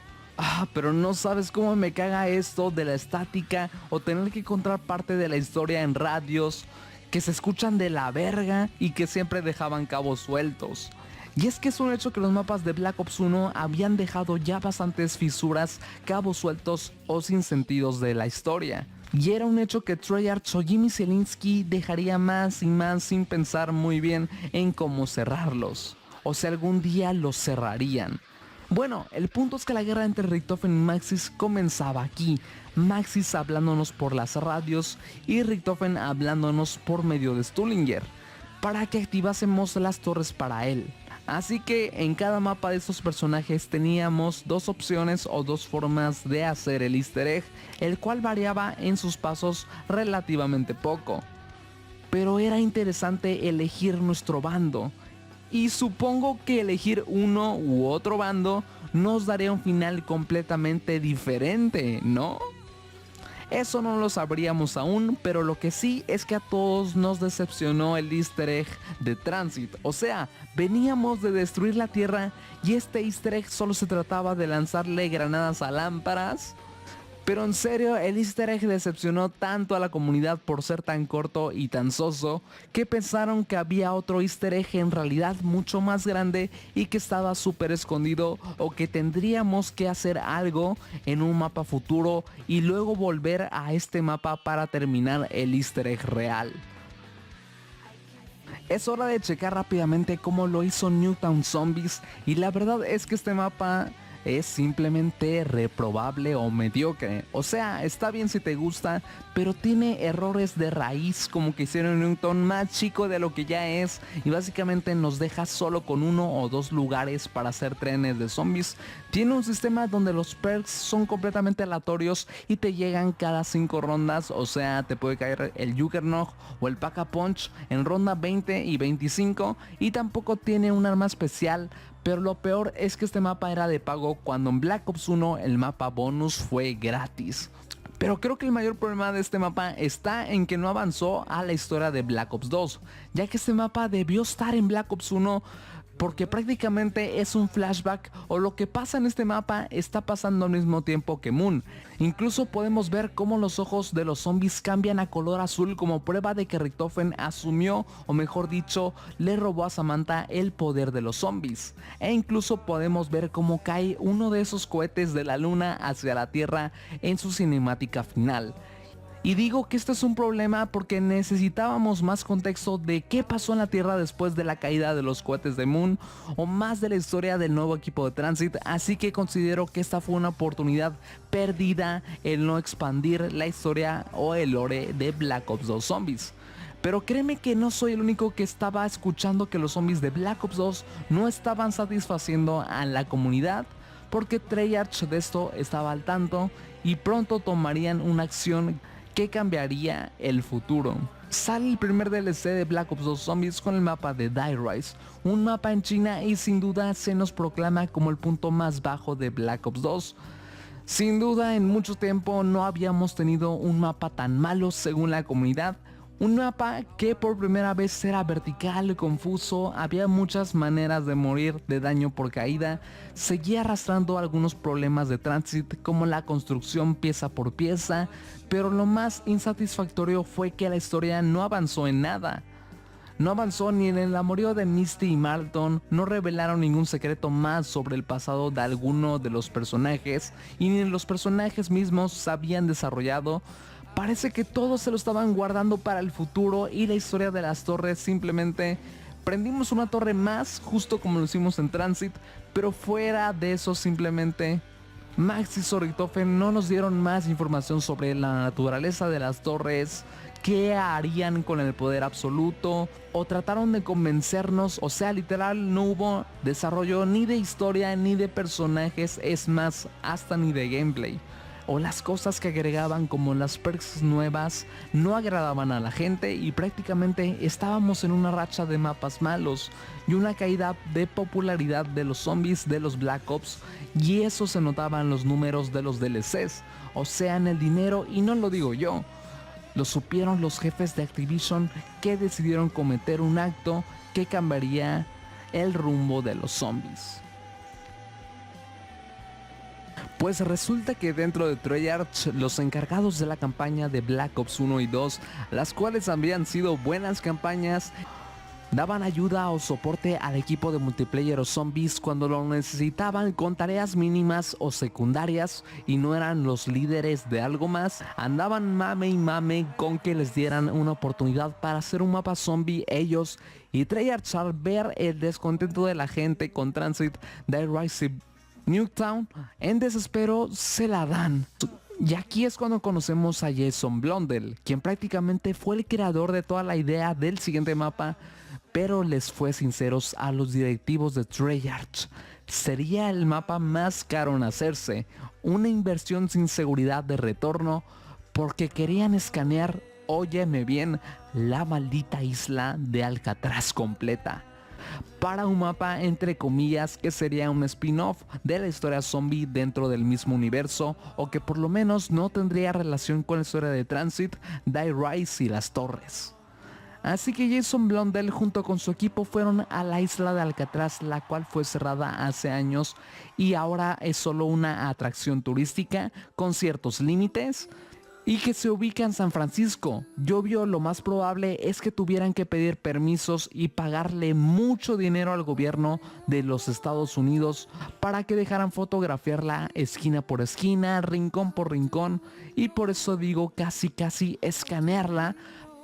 Pero no sabes cómo me caga esto de la estática o tener que encontrar parte de la historia en radios que se escuchan de la verga y que siempre dejaban cabos sueltos. Y es que es un hecho que los mapas de Black Ops 1 habían dejado ya bastantes fisuras, cabos sueltos o sin sentidos de la historia. Y era un hecho que Treyarch o Jimmy Zielinski dejaría más y más sin pensar muy bien en cómo cerrarlos, o si algún día los cerrarían. Bueno, el punto es que la guerra entre Richtofen y Maxis comenzaba aquí, Maxis hablándonos por las radios y Richtofen hablándonos por medio de Stullinger, para que activásemos las torres para él. Así que en cada mapa de estos personajes teníamos dos opciones o dos formas de hacer el easter egg, el cual variaba en sus pasos relativamente poco. Pero era interesante elegir nuestro bando, y supongo que elegir uno u otro bando nos daría un final completamente diferente, ¿no? Eso no lo sabríamos aún, pero lo que sí es que a todos nos decepcionó el easter egg de Transit. O sea, veníamos de destruir la Tierra y este easter egg solo se trataba de lanzarle granadas a lámparas. Pero en serio, el easter egg decepcionó tanto a la comunidad por ser tan corto y tan soso, que pensaron que había otro easter egg en realidad mucho más grande y que estaba súper escondido, o que tendríamos que hacer algo en un mapa futuro y luego volver a este mapa para terminar el easter egg real. Es hora de checar rápidamente cómo lo hizo Nuketown Zombies, y la verdad es que este mapa es simplemente reprobable o mediocre. O sea, está bien si te gusta, pero tiene errores de raíz, como que hicieron Nuketown más chico de lo que ya es, y básicamente nos deja solo con uno o dos lugares para hacer trenes de zombies, Tiene un sistema donde los perks son completamente aleatorios y te llegan cada 5 rondas, o sea, te puede caer el Juggernaut o el Pack-a-Punch en ronda 20 y 25, y tampoco tiene un arma especial, pero lo peor es que este mapa era de pago cuando en Black Ops 1 el mapa bonus fue gratis. Pero creo que el mayor problema de este mapa está en que no avanzó a la historia de Black Ops 2, ya que este mapa debió estar en Black Ops 1 porque prácticamente es un flashback, o lo que pasa en este mapa está pasando al mismo tiempo que Moon. Incluso podemos ver cómo los ojos de los zombies cambian a color azul como prueba de que Richtofen asumió, o mejor dicho, le robó a Samantha el poder de los zombies. E incluso podemos ver cómo cae uno de esos cohetes de la luna hacia la Tierra en su cinemática final. Y digo que esto es un problema porque necesitábamos más contexto de qué pasó en la Tierra después de la caída de los cohetes de Moon, o más de la historia del nuevo equipo de Transit, así que considero que esta fue una oportunidad perdida el no expandir la historia o el lore de Black Ops 2 Zombies. Pero créeme que no soy el único que estaba escuchando que los zombies de Black Ops 2 no estaban satisfaciendo a la comunidad, porque Treyarch de esto estaba al tanto y pronto tomarían una acción que cambiaría el futuro. Sale el primer DLC de Black Ops 2 Zombies con el mapa de Die Rise, un mapa en China, y sin duda se nos proclama como el punto más bajo de Black Ops 2. Sin duda en mucho tiempo no habíamos tenido un mapa tan malo según la comunidad. Un mapa que por primera vez era vertical, confuso, había muchas maneras de morir de daño por caída, seguía arrastrando algunos problemas de Transit como la construcción pieza por pieza, pero lo más insatisfactorio fue que la historia no avanzó en nada. No avanzó ni en el amorío de Misty y Marlton, no revelaron ningún secreto más sobre el pasado de alguno de los personajes, y ni los personajes mismos se habían desarrollado. Parece que todos se lo estaban guardando para el futuro, y la historia de las torres simplemente prendimos una torre más, justo como lo hicimos en Transit, pero fuera de eso simplemente Max y Richtofen no nos dieron más información sobre la naturaleza de las torres, qué harían con el poder absoluto, o trataron de convencernos, o sea, literal no hubo desarrollo ni de historia ni de personajes, es más, hasta ni de gameplay. O las cosas que agregaban como las perks nuevas no agradaban a la gente, y prácticamente estábamos en una racha de mapas malos y una caída de popularidad de los zombies de los Black Ops, y eso se notaba en los números de los DLCs, o sea, en el dinero, y no lo digo yo. Lo supieron los jefes de Activision, que decidieron cometer un acto que cambiaría el rumbo de los zombies. Pues resulta que dentro de Treyarch, los encargados de la campaña de Black Ops 1 y 2, las cuales habían sido buenas campañas, daban ayuda o soporte al equipo de multiplayer o zombies cuando lo necesitaban con tareas mínimas o secundarias, y no eran los líderes de algo más. Andaban mame y mame con que les dieran una oportunidad para hacer un mapa zombie ellos, y Treyarch, al ver el descontento de la gente con Transit, Die Rise y Nuketown, en desespero se la dan. Y aquí es cuando conocemos a Jason Blundell, quien prácticamente fue el creador de toda la idea del siguiente mapa, pero les fue sinceros a los directivos de Treyarch. Sería el mapa más caro en hacerse, una inversión sin seguridad de retorno, porque querían escanear, óyeme bien, la maldita isla de Alcatraz completa, para un mapa entre comillas que sería un spin-off de la historia zombie dentro del mismo universo, o que por lo menos no tendría relación con la historia de Transit, Die Rise y las torres. Así que Jason Blundell junto con su equipo fueron a la isla de Alcatraz, la cual fue cerrada hace años y ahora es solo una atracción turística con ciertos límites, y que se ubica en San Francisco. Y obvio, lo más probable es que tuvieran que pedir permisos y pagarle mucho dinero al gobierno de los Estados Unidos para que dejaran fotografiarla esquina por esquina, rincón por rincón, y por eso digo casi escanearla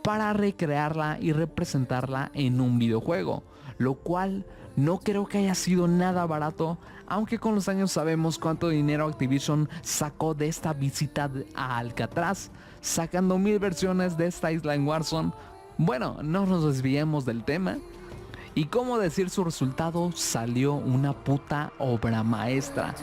para recrearla y representarla en un videojuego, lo cual no creo que haya sido nada barato, aunque con los años sabemos cuánto dinero Activision sacó de esta visita a Alcatraz, sacando 1000 versiones de esta isla en Warzone. Bueno, no nos desviemos del tema. Y como decir su resultado, salió una puta obra maestra.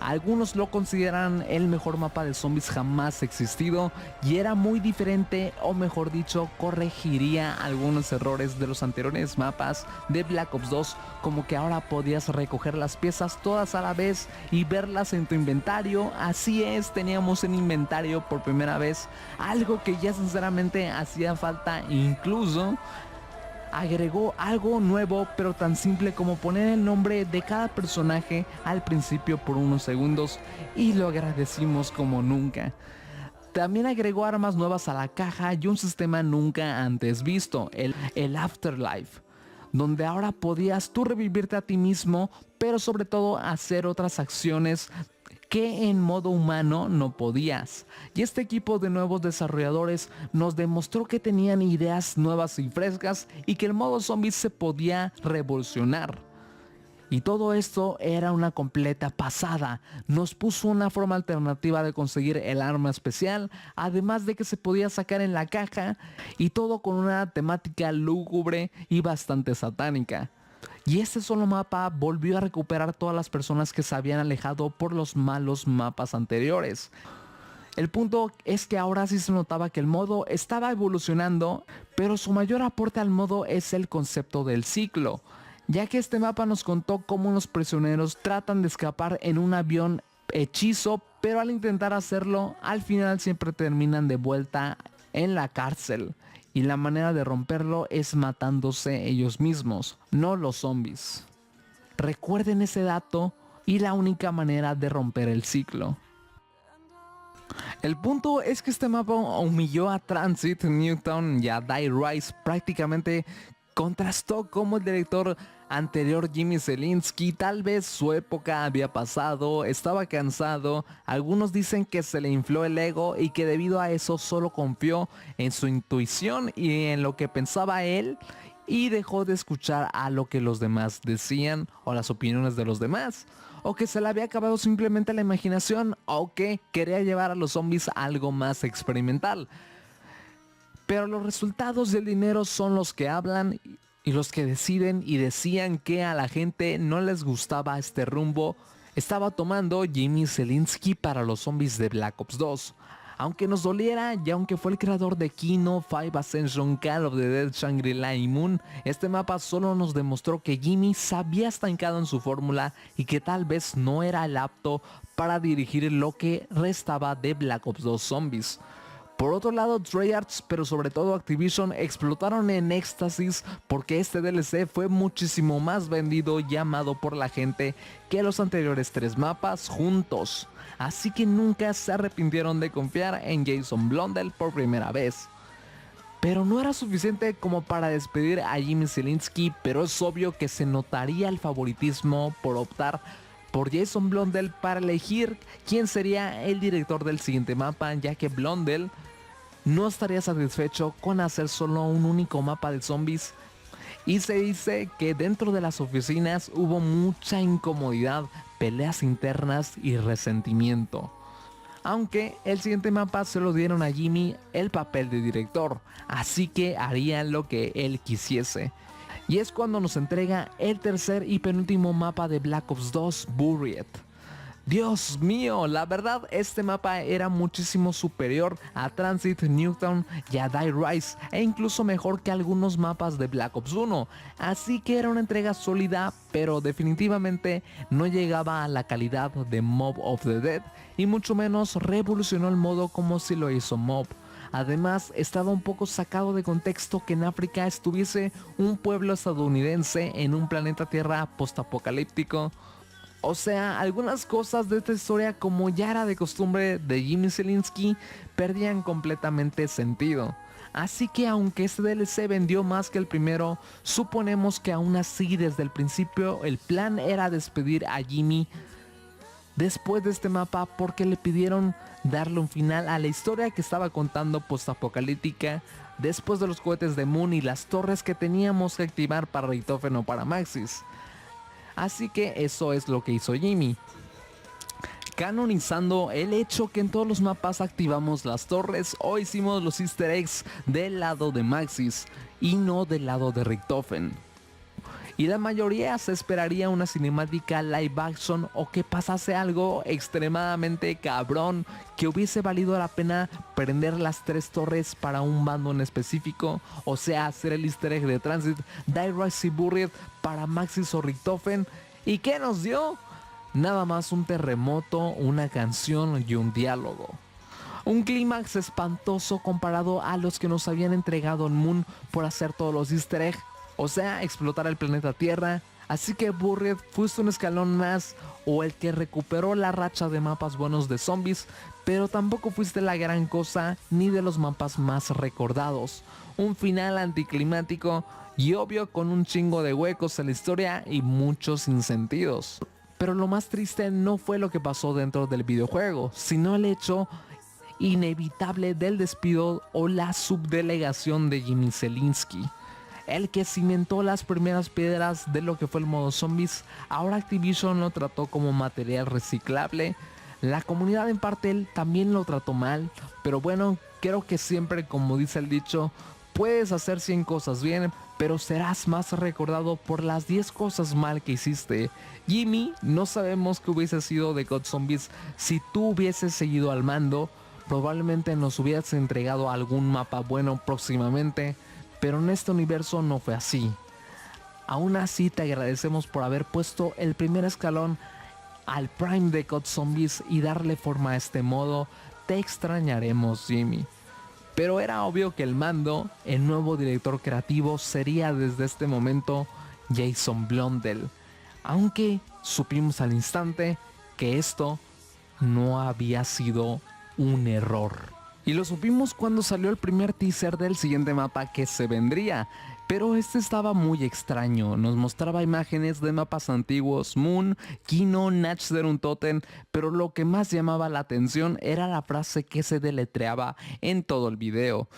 Algunos lo consideran el mejor mapa de zombies jamás existido y era muy diferente, o mejor dicho, corregiría algunos errores de los anteriores mapas de Black Ops 2, como que ahora podías recoger las piezas todas a la vez y verlas en tu inventario. Así es, teníamos en inventario por primera vez, algo que ya sinceramente hacía falta. Incluso agregó algo nuevo, pero tan simple como poner el nombre de cada personaje al principio por unos segundos, y lo agradecimos como nunca. También agregó armas nuevas a la caja y un sistema nunca antes visto, el Afterlife, donde ahora podías tú revivirte a ti mismo, pero sobre todo hacer otras acciones que en modo humano no podías. Y este equipo de nuevos desarrolladores nos demostró que tenían ideas nuevas y frescas y que el modo zombies se podía revolucionar. Y todo esto era una completa pasada. Nos puso una forma alternativa de conseguir el arma especial, además de que se podía sacar en la caja, y todo con una temática lúgubre y bastante satánica. Y este solo mapa volvió a recuperar todas las personas que se habían alejado por los malos mapas anteriores. El punto es que ahora sí se notaba que el modo estaba evolucionando, pero su mayor aporte al modo es el concepto del ciclo, ya que este mapa nos contó cómo unos prisioneros tratan de escapar en un avión hechizo, pero al intentar hacerlo, al final siempre terminan de vuelta en la cárcel. Y la manera de romperlo es matándose ellos mismos, no los zombies. Recuerden ese dato y la única manera de romper el ciclo. El punto es que este mapa humilló a Transit, Newton y a Die Rise. Prácticamente contrastó cómo el director anterior, Jimmy Zielinski, tal vez su época había pasado, estaba cansado. Algunos dicen que se le infló el ego y que debido a eso solo confió en su intuición y en lo que pensaba él, y dejó de escuchar a lo que los demás decían o las opiniones de los demás, o que se le había acabado simplemente la imaginación, o que quería llevar a los zombies a algo más experimental. Pero los resultados y el dinero son los que hablan y los que deciden, y decían que a la gente no les gustaba este rumbo estaba tomando Jimmy Zielinski para los zombies de Black Ops 2. Aunque nos doliera, y aunque fue el creador de Kino, 5 Ascension, Call of the Dead, Shangri-La y Moon, este mapa solo nos demostró que Jimmy se había estancado en su fórmula y que tal vez no era el apto para dirigir lo que restaba de Black Ops 2 Zombies. Por otro lado, Treyarch, pero sobre todo Activision, explotaron en éxtasis porque este DLC fue muchísimo más vendido y amado por la gente que los anteriores 3 mapas juntos. Así que nunca se arrepintieron de confiar en Jason Blundell por primera vez. Pero no era suficiente como para despedir a Jimmy Zielinski, pero es obvio que se notaría el favoritismo por optar por Jason Blundell para elegir quién sería el director del siguiente mapa, ya que Blundell no estaría satisfecho con hacer solo un único mapa de zombies, y se dice que dentro de las oficinas hubo mucha incomodidad, peleas internas y resentimiento. Aunque el siguiente mapa se lo dieron a Jimmy el papel de director, así que haría lo que él quisiese. Y es cuando nos entrega el tercer y penúltimo mapa de Black Ops 2, Buried. Dios mío, la verdad este mapa era muchísimo superior a Transit, Newton y a Die Rise, e incluso mejor que algunos mapas de Black Ops 1, así que era una entrega sólida, pero definitivamente no llegaba a la calidad de Mob of the Dead, y mucho menos revolucionó el modo como si lo hizo Mob. Además, estaba un poco sacado de contexto que en África estuviese un pueblo estadounidense en un planeta Tierra postapocalíptico. O sea, algunas cosas de esta historia, como ya era de costumbre de Jimmy Zielinski, perdían completamente sentido. Así que aunque este DLC vendió más que el primero, suponemos que aún así desde el principio el plan era despedir a Jimmy después de este mapa, porque le pidieron darle un final a la historia que estaba contando postapocalíptica después de los cohetes de Moon y las torres que teníamos que activar para Richthofen o para Maxis. Así que eso es lo que hizo Jimmy, canonizando el hecho que en todos los mapas activamos las torres o hicimos los easter eggs del lado de Maxis y no del lado de Richtofen. Y la mayoría se esperaría una cinemática live action o que pasase algo extremadamente cabrón que hubiese valido la pena prender las 3 torres para un bando en específico, o sea, hacer el easter egg de Transit, Direct y Buried para Maxis o Richtofen. ¿Y qué nos dio? Nada más un terremoto, una canción y un diálogo. Un clímax espantoso comparado a los que nos habían entregado en Moon por hacer todos los easter eggs, o sea, explotar el planeta Tierra. Así que Buried fuiste un escalón más o el que recuperó la racha de mapas buenos de zombies, pero tampoco fuiste la gran cosa ni de los mapas más recordados. Un final anticlimático y obvio con un chingo de huecos en la historia y muchos sinsentidos. Pero lo más triste no fue lo que pasó dentro del videojuego, sino el hecho inevitable del despido o la subdelegación de Jimmy Zielinski, el que cimentó las primeras piedras de lo que fue el modo zombies. Ahora Activision lo trató como material reciclable. La comunidad en parte también lo trató mal, pero bueno, creo que siempre, como dice el dicho, puedes hacer 100 cosas bien, pero serás más recordado por las 10 cosas mal que hiciste. Jimmy, no sabemos qué hubiese sido de COD Zombies si tú hubieses seguido al mando. Probablemente nos hubieras entregado algún mapa bueno próximamente, pero en este universo no fue así. Aún así te agradecemos por haber puesto el primer escalón al Prime de COD Zombies y darle forma a este modo. Te extrañaremos, Jimmy. Pero era obvio que el mando, el nuevo director creativo, sería desde este momento Jason Blundell, aunque supimos al instante que esto no había sido un error. Y lo supimos cuando salió el primer teaser del siguiente mapa que se vendría, pero este estaba muy extraño. Nos mostraba imágenes de mapas antiguos, Moon, Kino, Natch de Untoten, pero lo que más llamaba la atención era la frase que se deletreaba en todo el video: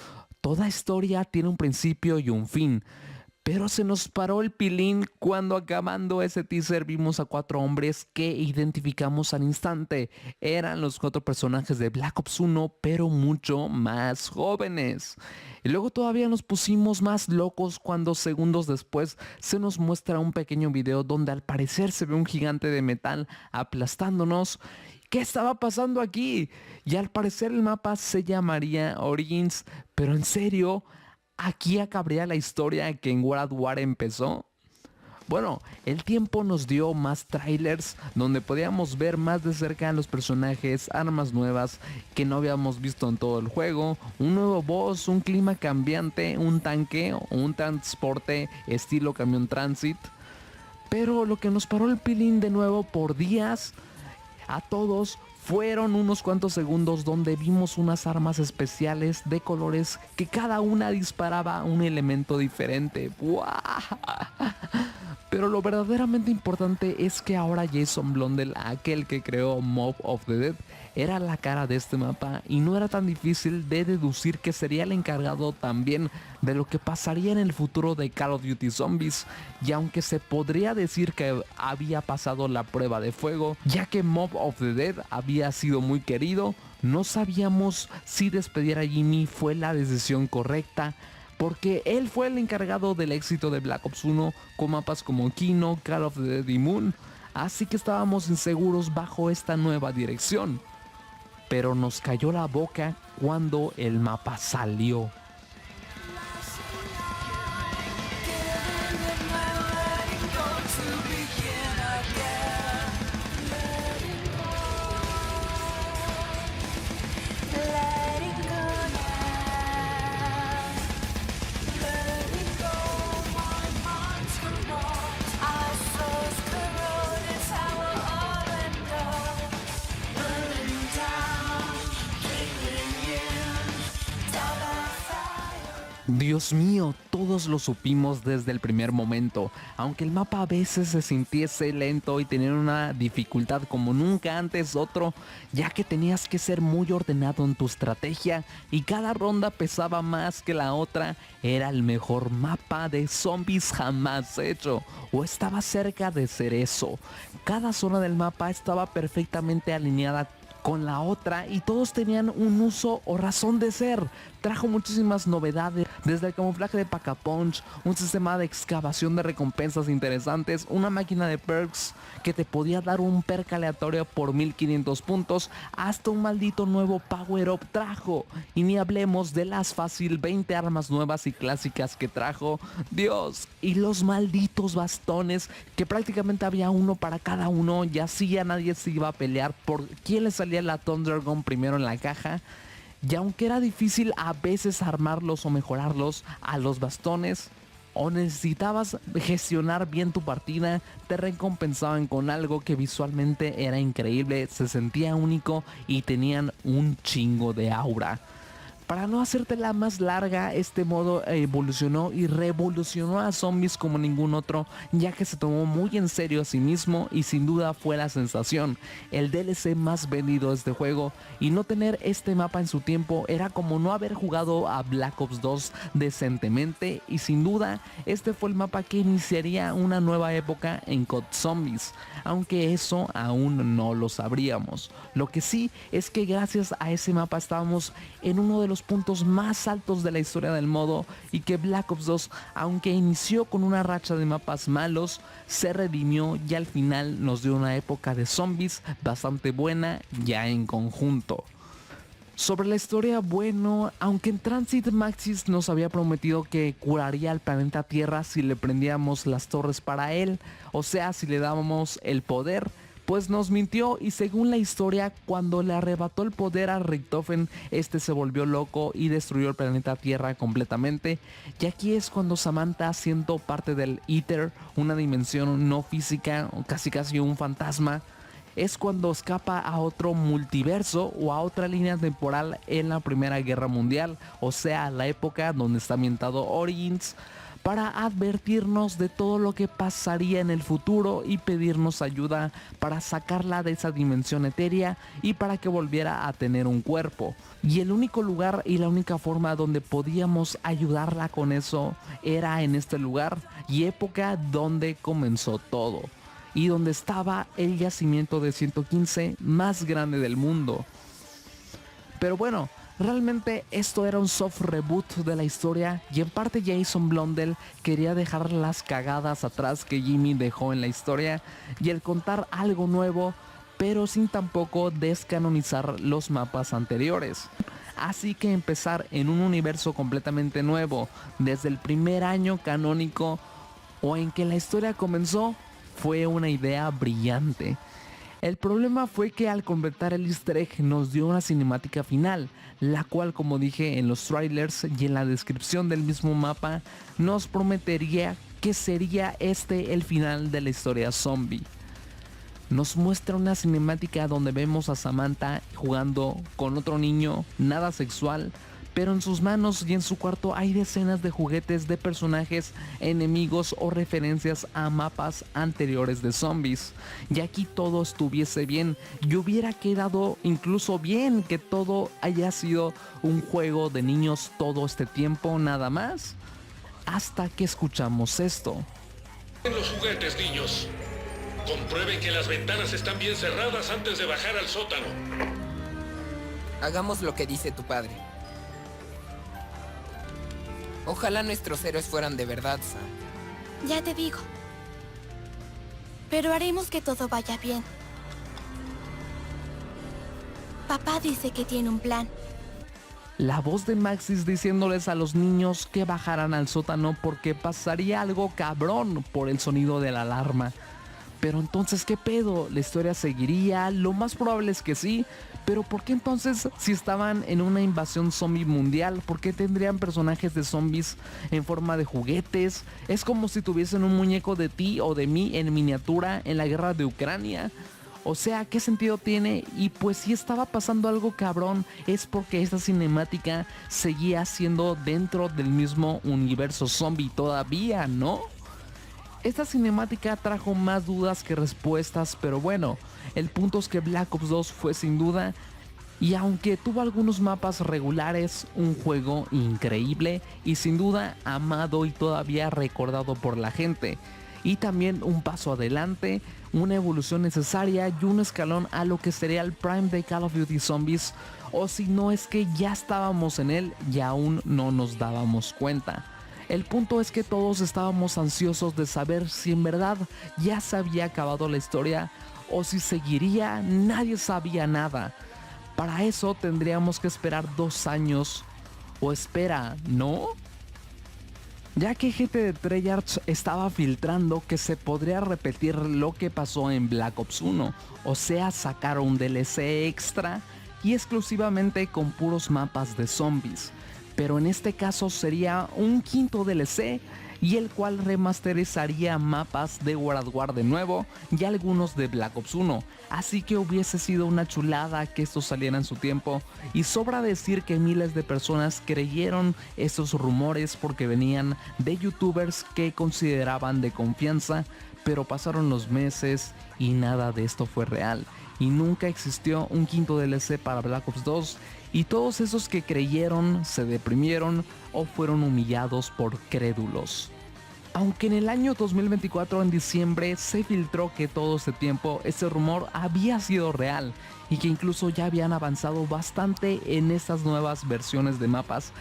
toda historia tiene un principio y un fin. Pero se nos paró el pilín cuando, acabando ese teaser, vimos a 4 hombres que identificamos al instante. Eran los 4 personajes de Black Ops 1, pero mucho más jóvenes. Y luego todavía nos pusimos más locos cuando segundos después se nos muestra un pequeño video donde al parecer se ve un gigante de metal aplastándonos. ¿Qué estaba pasando aquí? Y al parecer el mapa se llamaría Origins, pero en serio, ¿aquí acabaría la historia que en World War empezó? Bueno, el tiempo nos dio más trailers donde podíamos ver más de cerca a los personajes, armas nuevas que no habíamos visto en todo el juego, un nuevo boss, un clima cambiante, un tanque o un transporte estilo camión Transit. Pero lo que nos paró el pilín de nuevo por días a todos fueron unos cuantos segundos donde vimos unas armas especiales de colores que cada una disparaba un elemento diferente. ¡Wow! Pero lo verdaderamente importante es que ahora Jason Blundell, aquel que creó Mob of the Dead, era la cara de este mapa y no era tan difícil de deducir que sería el encargado también de lo que pasaría en el futuro de Call of Duty Zombies. Y aunque se podría decir que había pasado la prueba de fuego, ya que Mob of the Dead había sido muy querido, no sabíamos si despedir a Jimmy fue la decisión correcta, porque él fue el encargado del éxito de Black Ops 1 con mapas como Kino, Call of the Dead y Moon, así que estábamos inseguros bajo esta nueva dirección. Pero nos cayó la boca cuando el mapa salió. Dios mío, todos lo supimos desde el primer momento. Aunque el mapa a veces se sintiese lento y tenía una dificultad como nunca antes otro, ya que tenías que ser muy ordenado en tu estrategia y cada ronda pesaba más que la otra, era el mejor mapa de zombies jamás hecho, o estaba cerca de ser eso. Cada zona del mapa estaba perfectamente alineada con la otra y todos tenían un uso o razón de ser. Trajo muchísimas novedades, desde el camuflaje de Pack-a-Punch, un sistema de excavación de recompensas interesantes, una máquina de perks que te podía dar un perk aleatorio por 1500 puntos, hasta un maldito nuevo power up trajo. Y ni hablemos de las fácil 20 armas nuevas y clásicas que trajo. Dios, y los malditos bastones, que prácticamente había uno para cada uno, y así ya nadie se iba a pelear por quién le salía la Thunder Gun primero en la caja. Y aunque era difícil a veces armarlos o mejorarlos a los bastones, o necesitabas gestionar bien tu partida, te recompensaban con algo que visualmente era increíble, se sentía único y tenían un chingo de aura. Para no hacértela más larga, este modo evolucionó y revolucionó a zombies como ningún otro, ya que se tomó muy en serio a sí mismo y sin duda fue la sensación, el DLC más vendido de este juego, y no tener este mapa en su tiempo era como no haber jugado a Black Ops 2 decentemente, y sin duda este fue el mapa que iniciaría una nueva época en COD Zombies, aunque eso aún no lo sabríamos. Lo que sí es que gracias a ese mapa estábamos en uno de los puntos más altos de la historia del modo, y que Black Ops 2, aunque inició con una racha de mapas malos, se redimió y al final nos dio una época de zombies bastante buena ya en conjunto. Sobre la historia, bueno, aunque en Transit Maxis nos había prometido que curaría al planeta Tierra si le prendíamos las torres para él, o sea, si le dábamos el poder, pues nos mintió, y según la historia, cuando le arrebató el poder a Richtofen, este se volvió loco y destruyó el planeta Tierra completamente. Y aquí es cuando Samantha, siendo parte del Ether, una dimensión no física, casi un fantasma, es cuando escapa a otro multiverso o a otra línea temporal en la Primera Guerra Mundial, o sea, la época donde está ambientado Origins, para advertirnos de todo lo que pasaría en el futuro y pedirnos ayuda para sacarla de esa dimensión etérea y para que volviera a tener un cuerpo. Y el único lugar y la única forma donde podíamos ayudarla con eso era en este lugar y época donde comenzó todo, y donde estaba el yacimiento de 115 más grande del mundo. Pero bueno, realmente esto era un soft reboot de la historia, y en parte Jason Blundell quería dejar las cagadas atrás que Jimmy dejó en la historia y el contar algo nuevo, pero sin tampoco descanonizar los mapas anteriores. Así que empezar en un universo completamente nuevo desde el primer año canónico o en que la historia comenzó fue una idea brillante. El problema fue que al completar el easter egg nos dio una cinemática final, la cual, como dije en los trailers y en la descripción del mismo mapa, nos prometería que sería este el final de la historia zombie. Nos muestra una cinemática donde vemos a Samantha jugando con otro niño, nada sexual, pero en sus manos y en su cuarto hay decenas de juguetes de personajes, enemigos o referencias a mapas anteriores de zombies. Y aquí todo estuviese bien, y hubiera quedado incluso bien que todo haya sido un juego de niños todo este tiempo nada más, hasta que escuchamos esto. En los juguetes, niños. Comprueben que las ventanas están bien cerradas antes de bajar al sótano. Hagamos lo que dice tu padre. Ojalá nuestros héroes fueran de verdad, Sam. Ya te digo. Pero haremos que todo vaya bien. Papá dice que tiene un plan. La voz de Maxis diciéndoles a los niños que bajaran al sótano porque pasaría algo cabrón por el sonido de la alarma. Pero entonces, ¿qué pedo? ¿La historia seguiría? Lo más probable es que sí. Pero ¿por qué entonces, si estaban en una invasión zombie mundial, por qué tendrían personajes de zombies en forma de juguetes? Es como si tuviesen un muñeco de ti o de mí en miniatura en la guerra de Ucrania. O sea, ¿qué sentido tiene? Y pues si estaba pasando algo cabrón, es porque esta cinemática seguía siendo dentro del mismo universo zombie todavía, ¿no? Esta cinemática trajo más dudas que respuestas, pero bueno, el punto es que Black Ops 2 fue sin duda, y aunque tuvo algunos mapas regulares, un juego increíble y sin duda amado y todavía recordado por la gente. Y también un paso adelante, una evolución necesaria y un escalón a lo que sería el Prime de Call of Duty Zombies, o si no es que ya estábamos en él y aún no nos dábamos cuenta. El punto es que todos estábamos ansiosos de saber si en verdad ya se había acabado la historia o si seguiría, nadie sabía nada. Para eso tendríamos que esperar 2 años, o espera, ¿no? Ya que gente de Treyarch estaba filtrando que se podría repetir lo que pasó en Black Ops 1, o sea, sacar un DLC extra y exclusivamente con puros mapas de zombies, pero en este caso sería un quinto DLC y el cual remasterizaría mapas de World at War de nuevo y algunos de Black Ops 1, así que hubiese sido una chulada que esto saliera en su tiempo, y sobra decir que miles de personas creyeron estos rumores porque venían de youtubers que consideraban de confianza, pero pasaron los meses y nada de esto fue real, y nunca existió un quinto DLC para Black Ops 2, y todos esos que creyeron se deprimieron o fueron humillados por crédulos. Aunque en el año 2024 en diciembre se filtró que todo ese tiempo ese rumor había sido real y que incluso ya habían avanzado bastante en estas nuevas versiones de mapas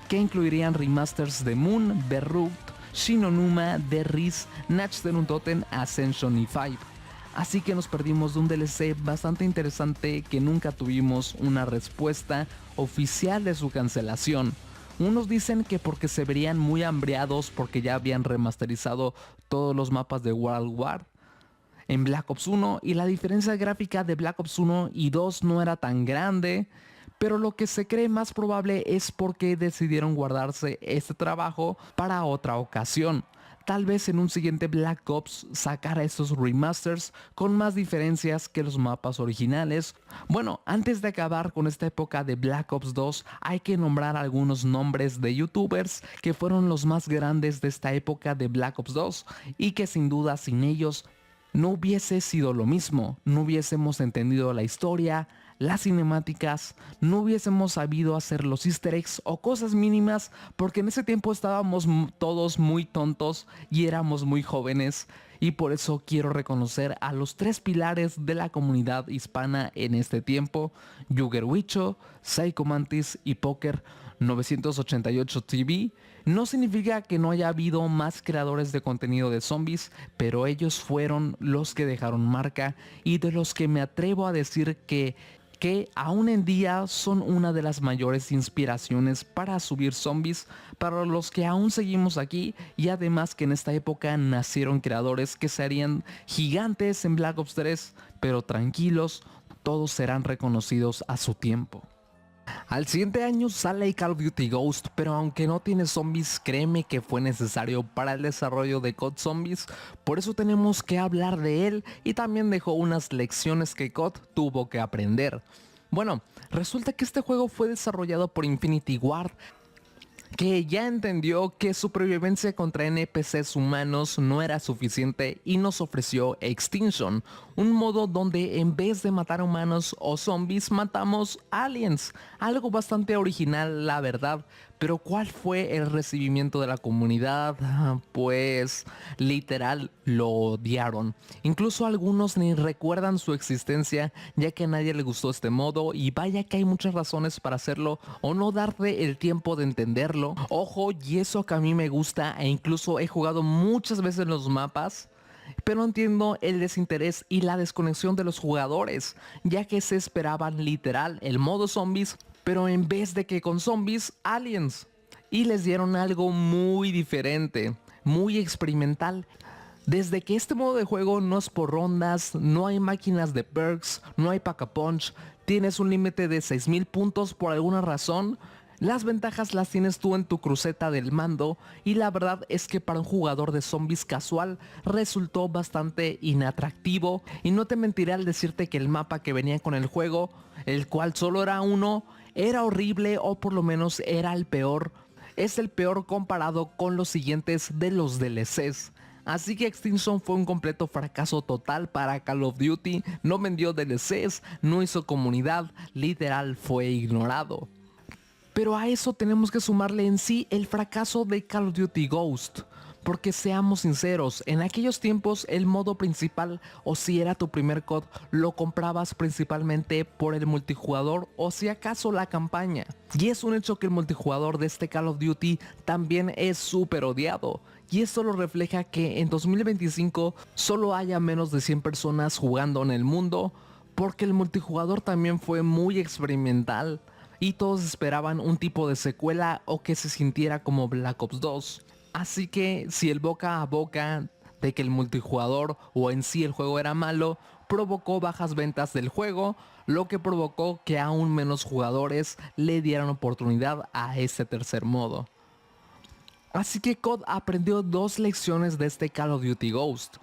que incluirían remasters de Moon, Berrugt, Shinonuma, The Riz, Natch der Untoten, Ascension y 5. Así que nos perdimos de un DLC bastante interesante que nunca tuvimos una respuesta oficial de su cancelación. Unos dicen que porque se verían muy hambriados porque ya habían remasterizado todos los mapas de World War en Black Ops 1 y la diferencia gráfica de Black Ops 1 y 2 no era tan grande, pero lo que se cree más probable es porque decidieron guardarse este trabajo para otra ocasión. Tal vez en un siguiente Black Ops sacara estos remasters con más diferencias que los mapas originales. Bueno, antes de acabar con esta época de Black Ops 2, hay que nombrar algunos nombres de youtubers que fueron los más grandes de esta época de Black Ops 2 y que sin duda sin ellos no hubiese sido lo mismo, no hubiésemos entendido la historia, las cinemáticas, no hubiésemos sabido hacer los easter eggs o cosas mínimas porque en ese tiempo estábamos todos muy tontos y éramos muy jóvenes, y por eso quiero reconocer a los 3 pilares de la comunidad hispana en este tiempo: Yugerwicho, Psycho Mantis y Poker 988 TV. No significa que no haya habido más creadores de contenido de zombies, pero ellos fueron los que dejaron marca y de los que me atrevo a decir que aún en día son una de las mayores inspiraciones para subir zombies para los que aún seguimos aquí, y además que en esta época nacieron creadores que serían gigantes en Black Ops 3, pero tranquilos, todos serán reconocidos a su tiempo. Al siguiente año sale Call of Duty Ghost, pero aunque no tiene zombies, créeme que fue necesario para el desarrollo de COD Zombies, por eso tenemos que hablar de él, y también dejó unas lecciones que COD tuvo que aprender. Bueno, resulta que este juego fue desarrollado por Infinity Ward, que ya entendió que supervivencia contra NPCs humanos no era suficiente y nos ofreció Extinction, un modo donde en vez de matar humanos o zombies matamos aliens, algo bastante original la verdad. Pero ¿cuál fue el recibimiento de la comunidad? Pues literal lo odiaron. Incluso algunos ni recuerdan su existencia, ya que a nadie le gustó este modo, y vaya que hay muchas razones para hacerlo o no darte el tiempo de entenderlo. Ojo, y eso que a mí me gusta, e incluso he jugado muchas veces los mapas, pero entiendo el desinterés y la desconexión de los jugadores, ya que se esperaban literal el modo zombies, pero en vez de que con zombies, aliens. Y les dieron algo muy diferente, muy experimental. Desde que este modo de juego no es por rondas, no hay máquinas de perks, no hay pack-a-punch, tienes un límite de 6000 puntos por alguna razón, Las ventajas las tienes tú en tu cruceta del mando y la verdad es que para un jugador de zombies casual resultó bastante inatractivo y no te mentiré al decirte que el mapa que venía con el juego, el cual solo era uno, era horrible o por lo menos era el peor. Es el peor comparado con los siguientes de los DLCs. Así que Extinction fue un completo fracaso total para Call of Duty, no vendió DLCs, no hizo comunidad, literal fue ignorado. Pero a eso tenemos que sumarle en sí el fracaso de Call of Duty Ghost. Porque seamos sinceros, en aquellos tiempos el modo principal o si era tu primer COD lo comprabas principalmente por el multijugador o si acaso la campaña. Y es un hecho que el multijugador de este Call of Duty también es súper odiado. Y esto lo refleja que en 2025 solo haya menos de 100 personas jugando en el mundo porque el multijugador también fue muy experimental. Y todos esperaban un tipo de secuela o que se sintiera como Black Ops 2. Así que si el boca a boca de que el multijugador o en sí el juego era malo, provocó bajas ventas del juego, lo que provocó que aún menos jugadores le dieran oportunidad a este tercer modo. Así que COD aprendió dos lecciones de este Call of Duty Ghost.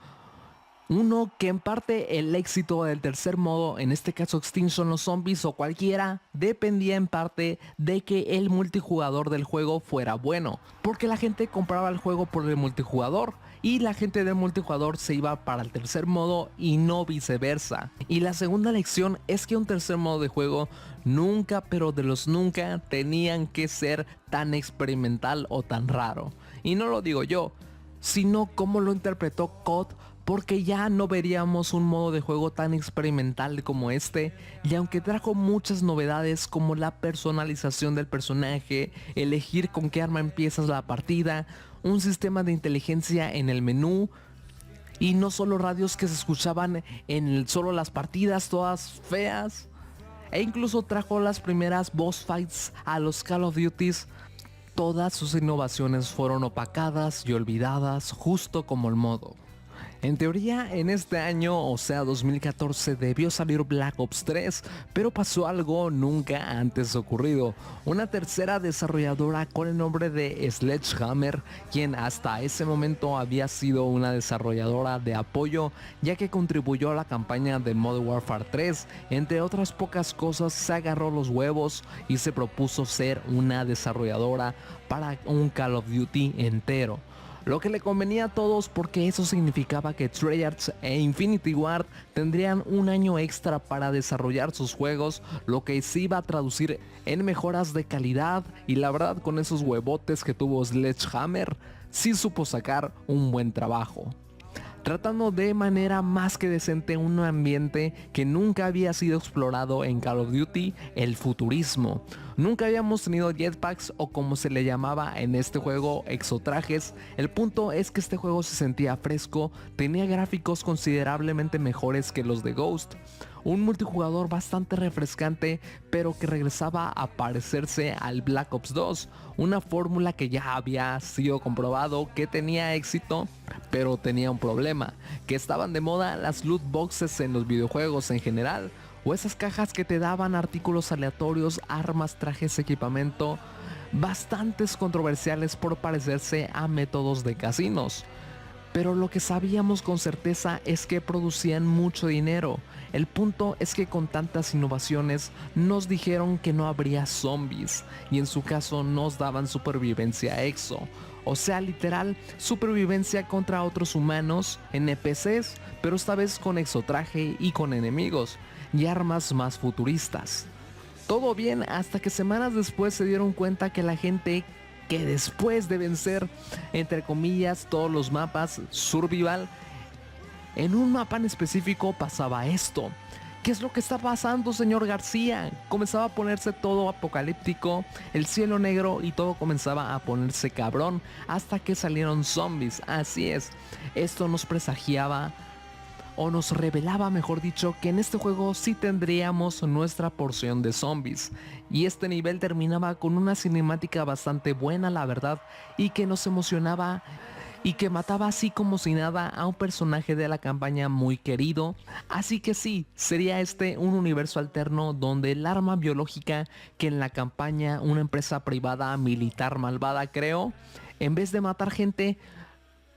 Uno, que en parte el éxito del tercer modo, en este caso Extinction, los zombies o cualquiera, dependía en parte de que el multijugador del juego fuera bueno. Porque la gente compraba el juego por el multijugador y la gente del multijugador se iba para el tercer modo y no viceversa. Y la segunda lección es que un tercer modo de juego nunca, pero de los nunca, tenían que ser tan experimental o tan raro. Y no lo digo yo, sino como lo interpretó COD, porque ya no veríamos un modo de juego tan experimental como este, y aunque trajo muchas novedades como la personalización del personaje, elegir con qué arma empiezas la partida, un sistema de inteligencia en el menú, y no solo radios que se escuchaban en solo las partidas todas feas, e incluso trajo las primeras boss fights a los Call of Duties. Todas sus innovaciones fueron opacadas y olvidadas justo como el modo. En teoría, en este año, o sea 2014, debió salir Black Ops 3, pero pasó algo nunca antes ocurrido. Una tercera desarrolladora con el nombre de Sledgehammer, quien hasta ese momento había sido una desarrolladora de apoyo, ya que contribuyó a la campaña de Modern Warfare 3, entre otras pocas cosas, se agarró los huevos y se propuso ser una desarrolladora para un Call of Duty entero. Lo que le convenía a todos porque eso significaba que Treyarch e Infinity Ward tendrían un año extra para desarrollar sus juegos, lo que se iba a traducir en mejoras de calidad y la verdad con esos huevotes que tuvo Sledgehammer, sí supo sacar un buen trabajo. Tratando de manera más que decente un ambiente que nunca había sido explorado en Call of Duty, el futurismo. Nunca habíamos tenido jetpacks o como se le llamaba en este juego, exotrajes. El punto es que este juego se sentía fresco, tenía gráficos considerablemente mejores que los de Ghost. Un multijugador bastante refrescante, pero que regresaba a parecerse al Black Ops 2, una fórmula que ya había sido comprobado que tenía éxito, pero tenía un problema, que estaban de moda las loot boxes en los videojuegos en general, o esas cajas que te daban artículos aleatorios, armas, trajes, equipamiento, bastantes controversiales por parecerse a métodos de casinos. Pero lo que sabíamos con certeza es que producían mucho dinero. El punto es que con tantas innovaciones nos dijeron que no habría zombies y en su caso nos daban supervivencia exo. O sea, literal, supervivencia contra otros humanos, NPCs, pero esta vez con exotraje y con enemigos y armas más futuristas. Todo bien hasta que semanas después se dieron cuenta que la gente que después de vencer, entre comillas, todos los mapas survival, en un mapa en específico pasaba esto. ¿Qué es lo que está pasando, señor García? Comenzaba a ponerse todo apocalíptico, el cielo negro y todo comenzaba a ponerse cabrón hasta que salieron zombies. Así es, esto nos presagiaba o nos revelaba, mejor dicho, que en este juego sí tendríamos nuestra porción de zombies. Y este nivel terminaba con una cinemática bastante buena, la verdad, y que nos emocionaba y que mataba así como si nada a un personaje de la campaña muy querido. Así que sí, sería este un universo alterno donde el arma biológica que en la campaña una empresa privada militar malvada creó, en vez de matar gente,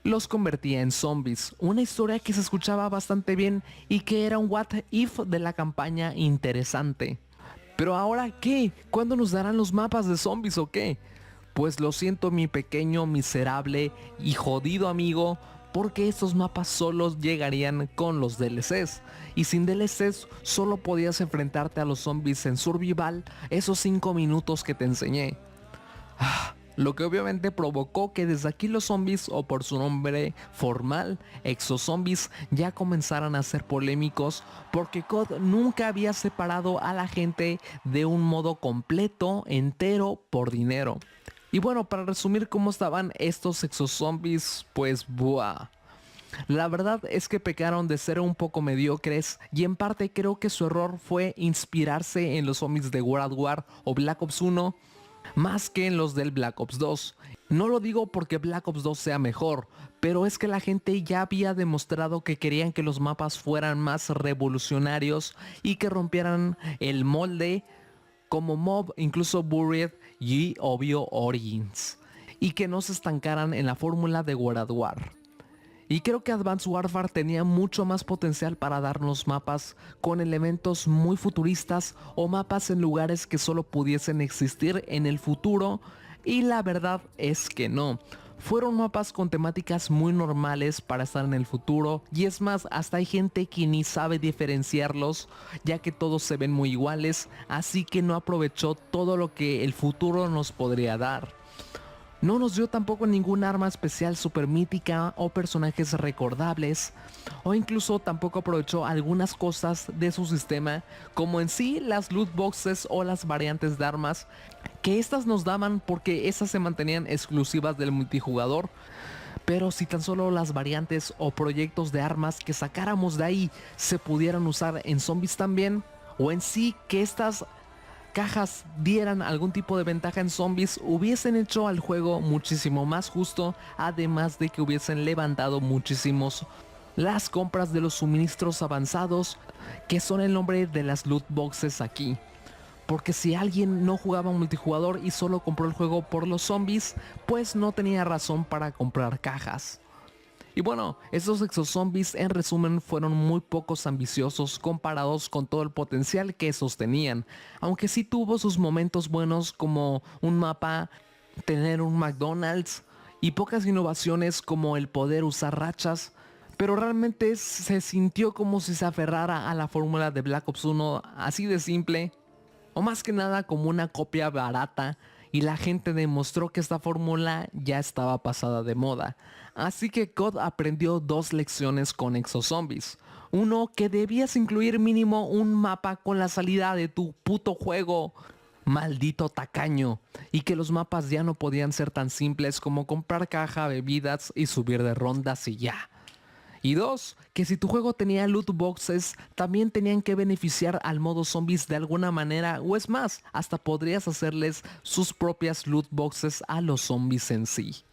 los convertía en zombies. Una historia que se escuchaba bastante bien y que era un what if de la campaña interesante. Pero ahora, ¿qué? ¿Cuándo nos darán los mapas de zombies o qué? Pues lo siento, mi pequeño, miserable y jodido amigo, porque estos mapas solo llegarían con los DLCs. Y sin DLCs solo podías enfrentarte a los zombies en survival esos 5 minutos que te enseñé. Lo que obviamente provocó que desde aquí los zombies, o por su nombre formal, exozombies, ya comenzaran a ser polémicos, porque COD nunca había separado a la gente de un modo completo, entero, por dinero. Y bueno, para resumir cómo estaban estos exozombies, pues buah. La verdad es que pecaron de ser un poco mediocres, y en parte creo que su error fue inspirarse en los zombies de World at War o Black Ops 1, más que en los del Black Ops 2. No lo digo porque Black Ops 2 sea mejor, pero es que la gente ya había demostrado que querían que los mapas fueran más revolucionarios y que rompieran el molde, como Mob, incluso Buried y obvio Origins, y que no se estancaran en la fórmula de World at War. Y creo que Advanced Warfare tenía mucho más potencial para darnos mapas con elementos muy futuristas o mapas en lugares que solo pudiesen existir en el futuro, y la verdad es que no. Fueron mapas con temáticas muy normales para estar en el futuro, y es más, hasta hay gente que ni sabe diferenciarlos, ya que todos se ven muy iguales, así que no aprovechó todo lo que el futuro nos podría dar. No nos dio tampoco ningún arma especial super mítica o personajes recordables, o incluso tampoco aprovechó algunas cosas de su sistema, como en sí las loot boxes o las variantes de armas, que estas nos daban porque esas se mantenían exclusivas del multijugador. Pero si tan solo las variantes o proyectos de armas que sacáramos de ahí se pudieran usar en zombies también, o en sí que estas cajas dieran algún tipo de ventaja en zombies, hubiesen hecho al juego muchísimo más justo, además de que hubiesen levantado muchísimos las compras de los suministros avanzados, que son el nombre de las loot boxes aquí. Porque si alguien no jugaba multijugador y solo compró el juego por los zombies, pues no tenía razón para comprar cajas. Y bueno, estos exozombies en resumen fueron muy pocos ambiciosos comparados con todo el potencial que sostenían, aunque sí tuvo sus momentos buenos como un mapa, tener un McDonald's y pocas innovaciones como el poder usar rachas, pero realmente se sintió como si se aferrara a la fórmula de Black Ops 1, así de simple, o más que nada como una copia barata, y la gente demostró que esta fórmula ya estaba pasada de moda. Así que COD aprendió 2 lecciones con exozombies. Uno, que debías incluir mínimo un mapa con la salida de tu puto juego, maldito tacaño, y que los mapas ya no podían ser tan simples como comprar caja, bebidas y subir de rondas y ya. Y 2, que si tu juego tenía loot boxes, también tenían que beneficiar al modo zombies de alguna manera, o es más, hasta podrías hacerles sus propias loot boxes a los zombies en sí.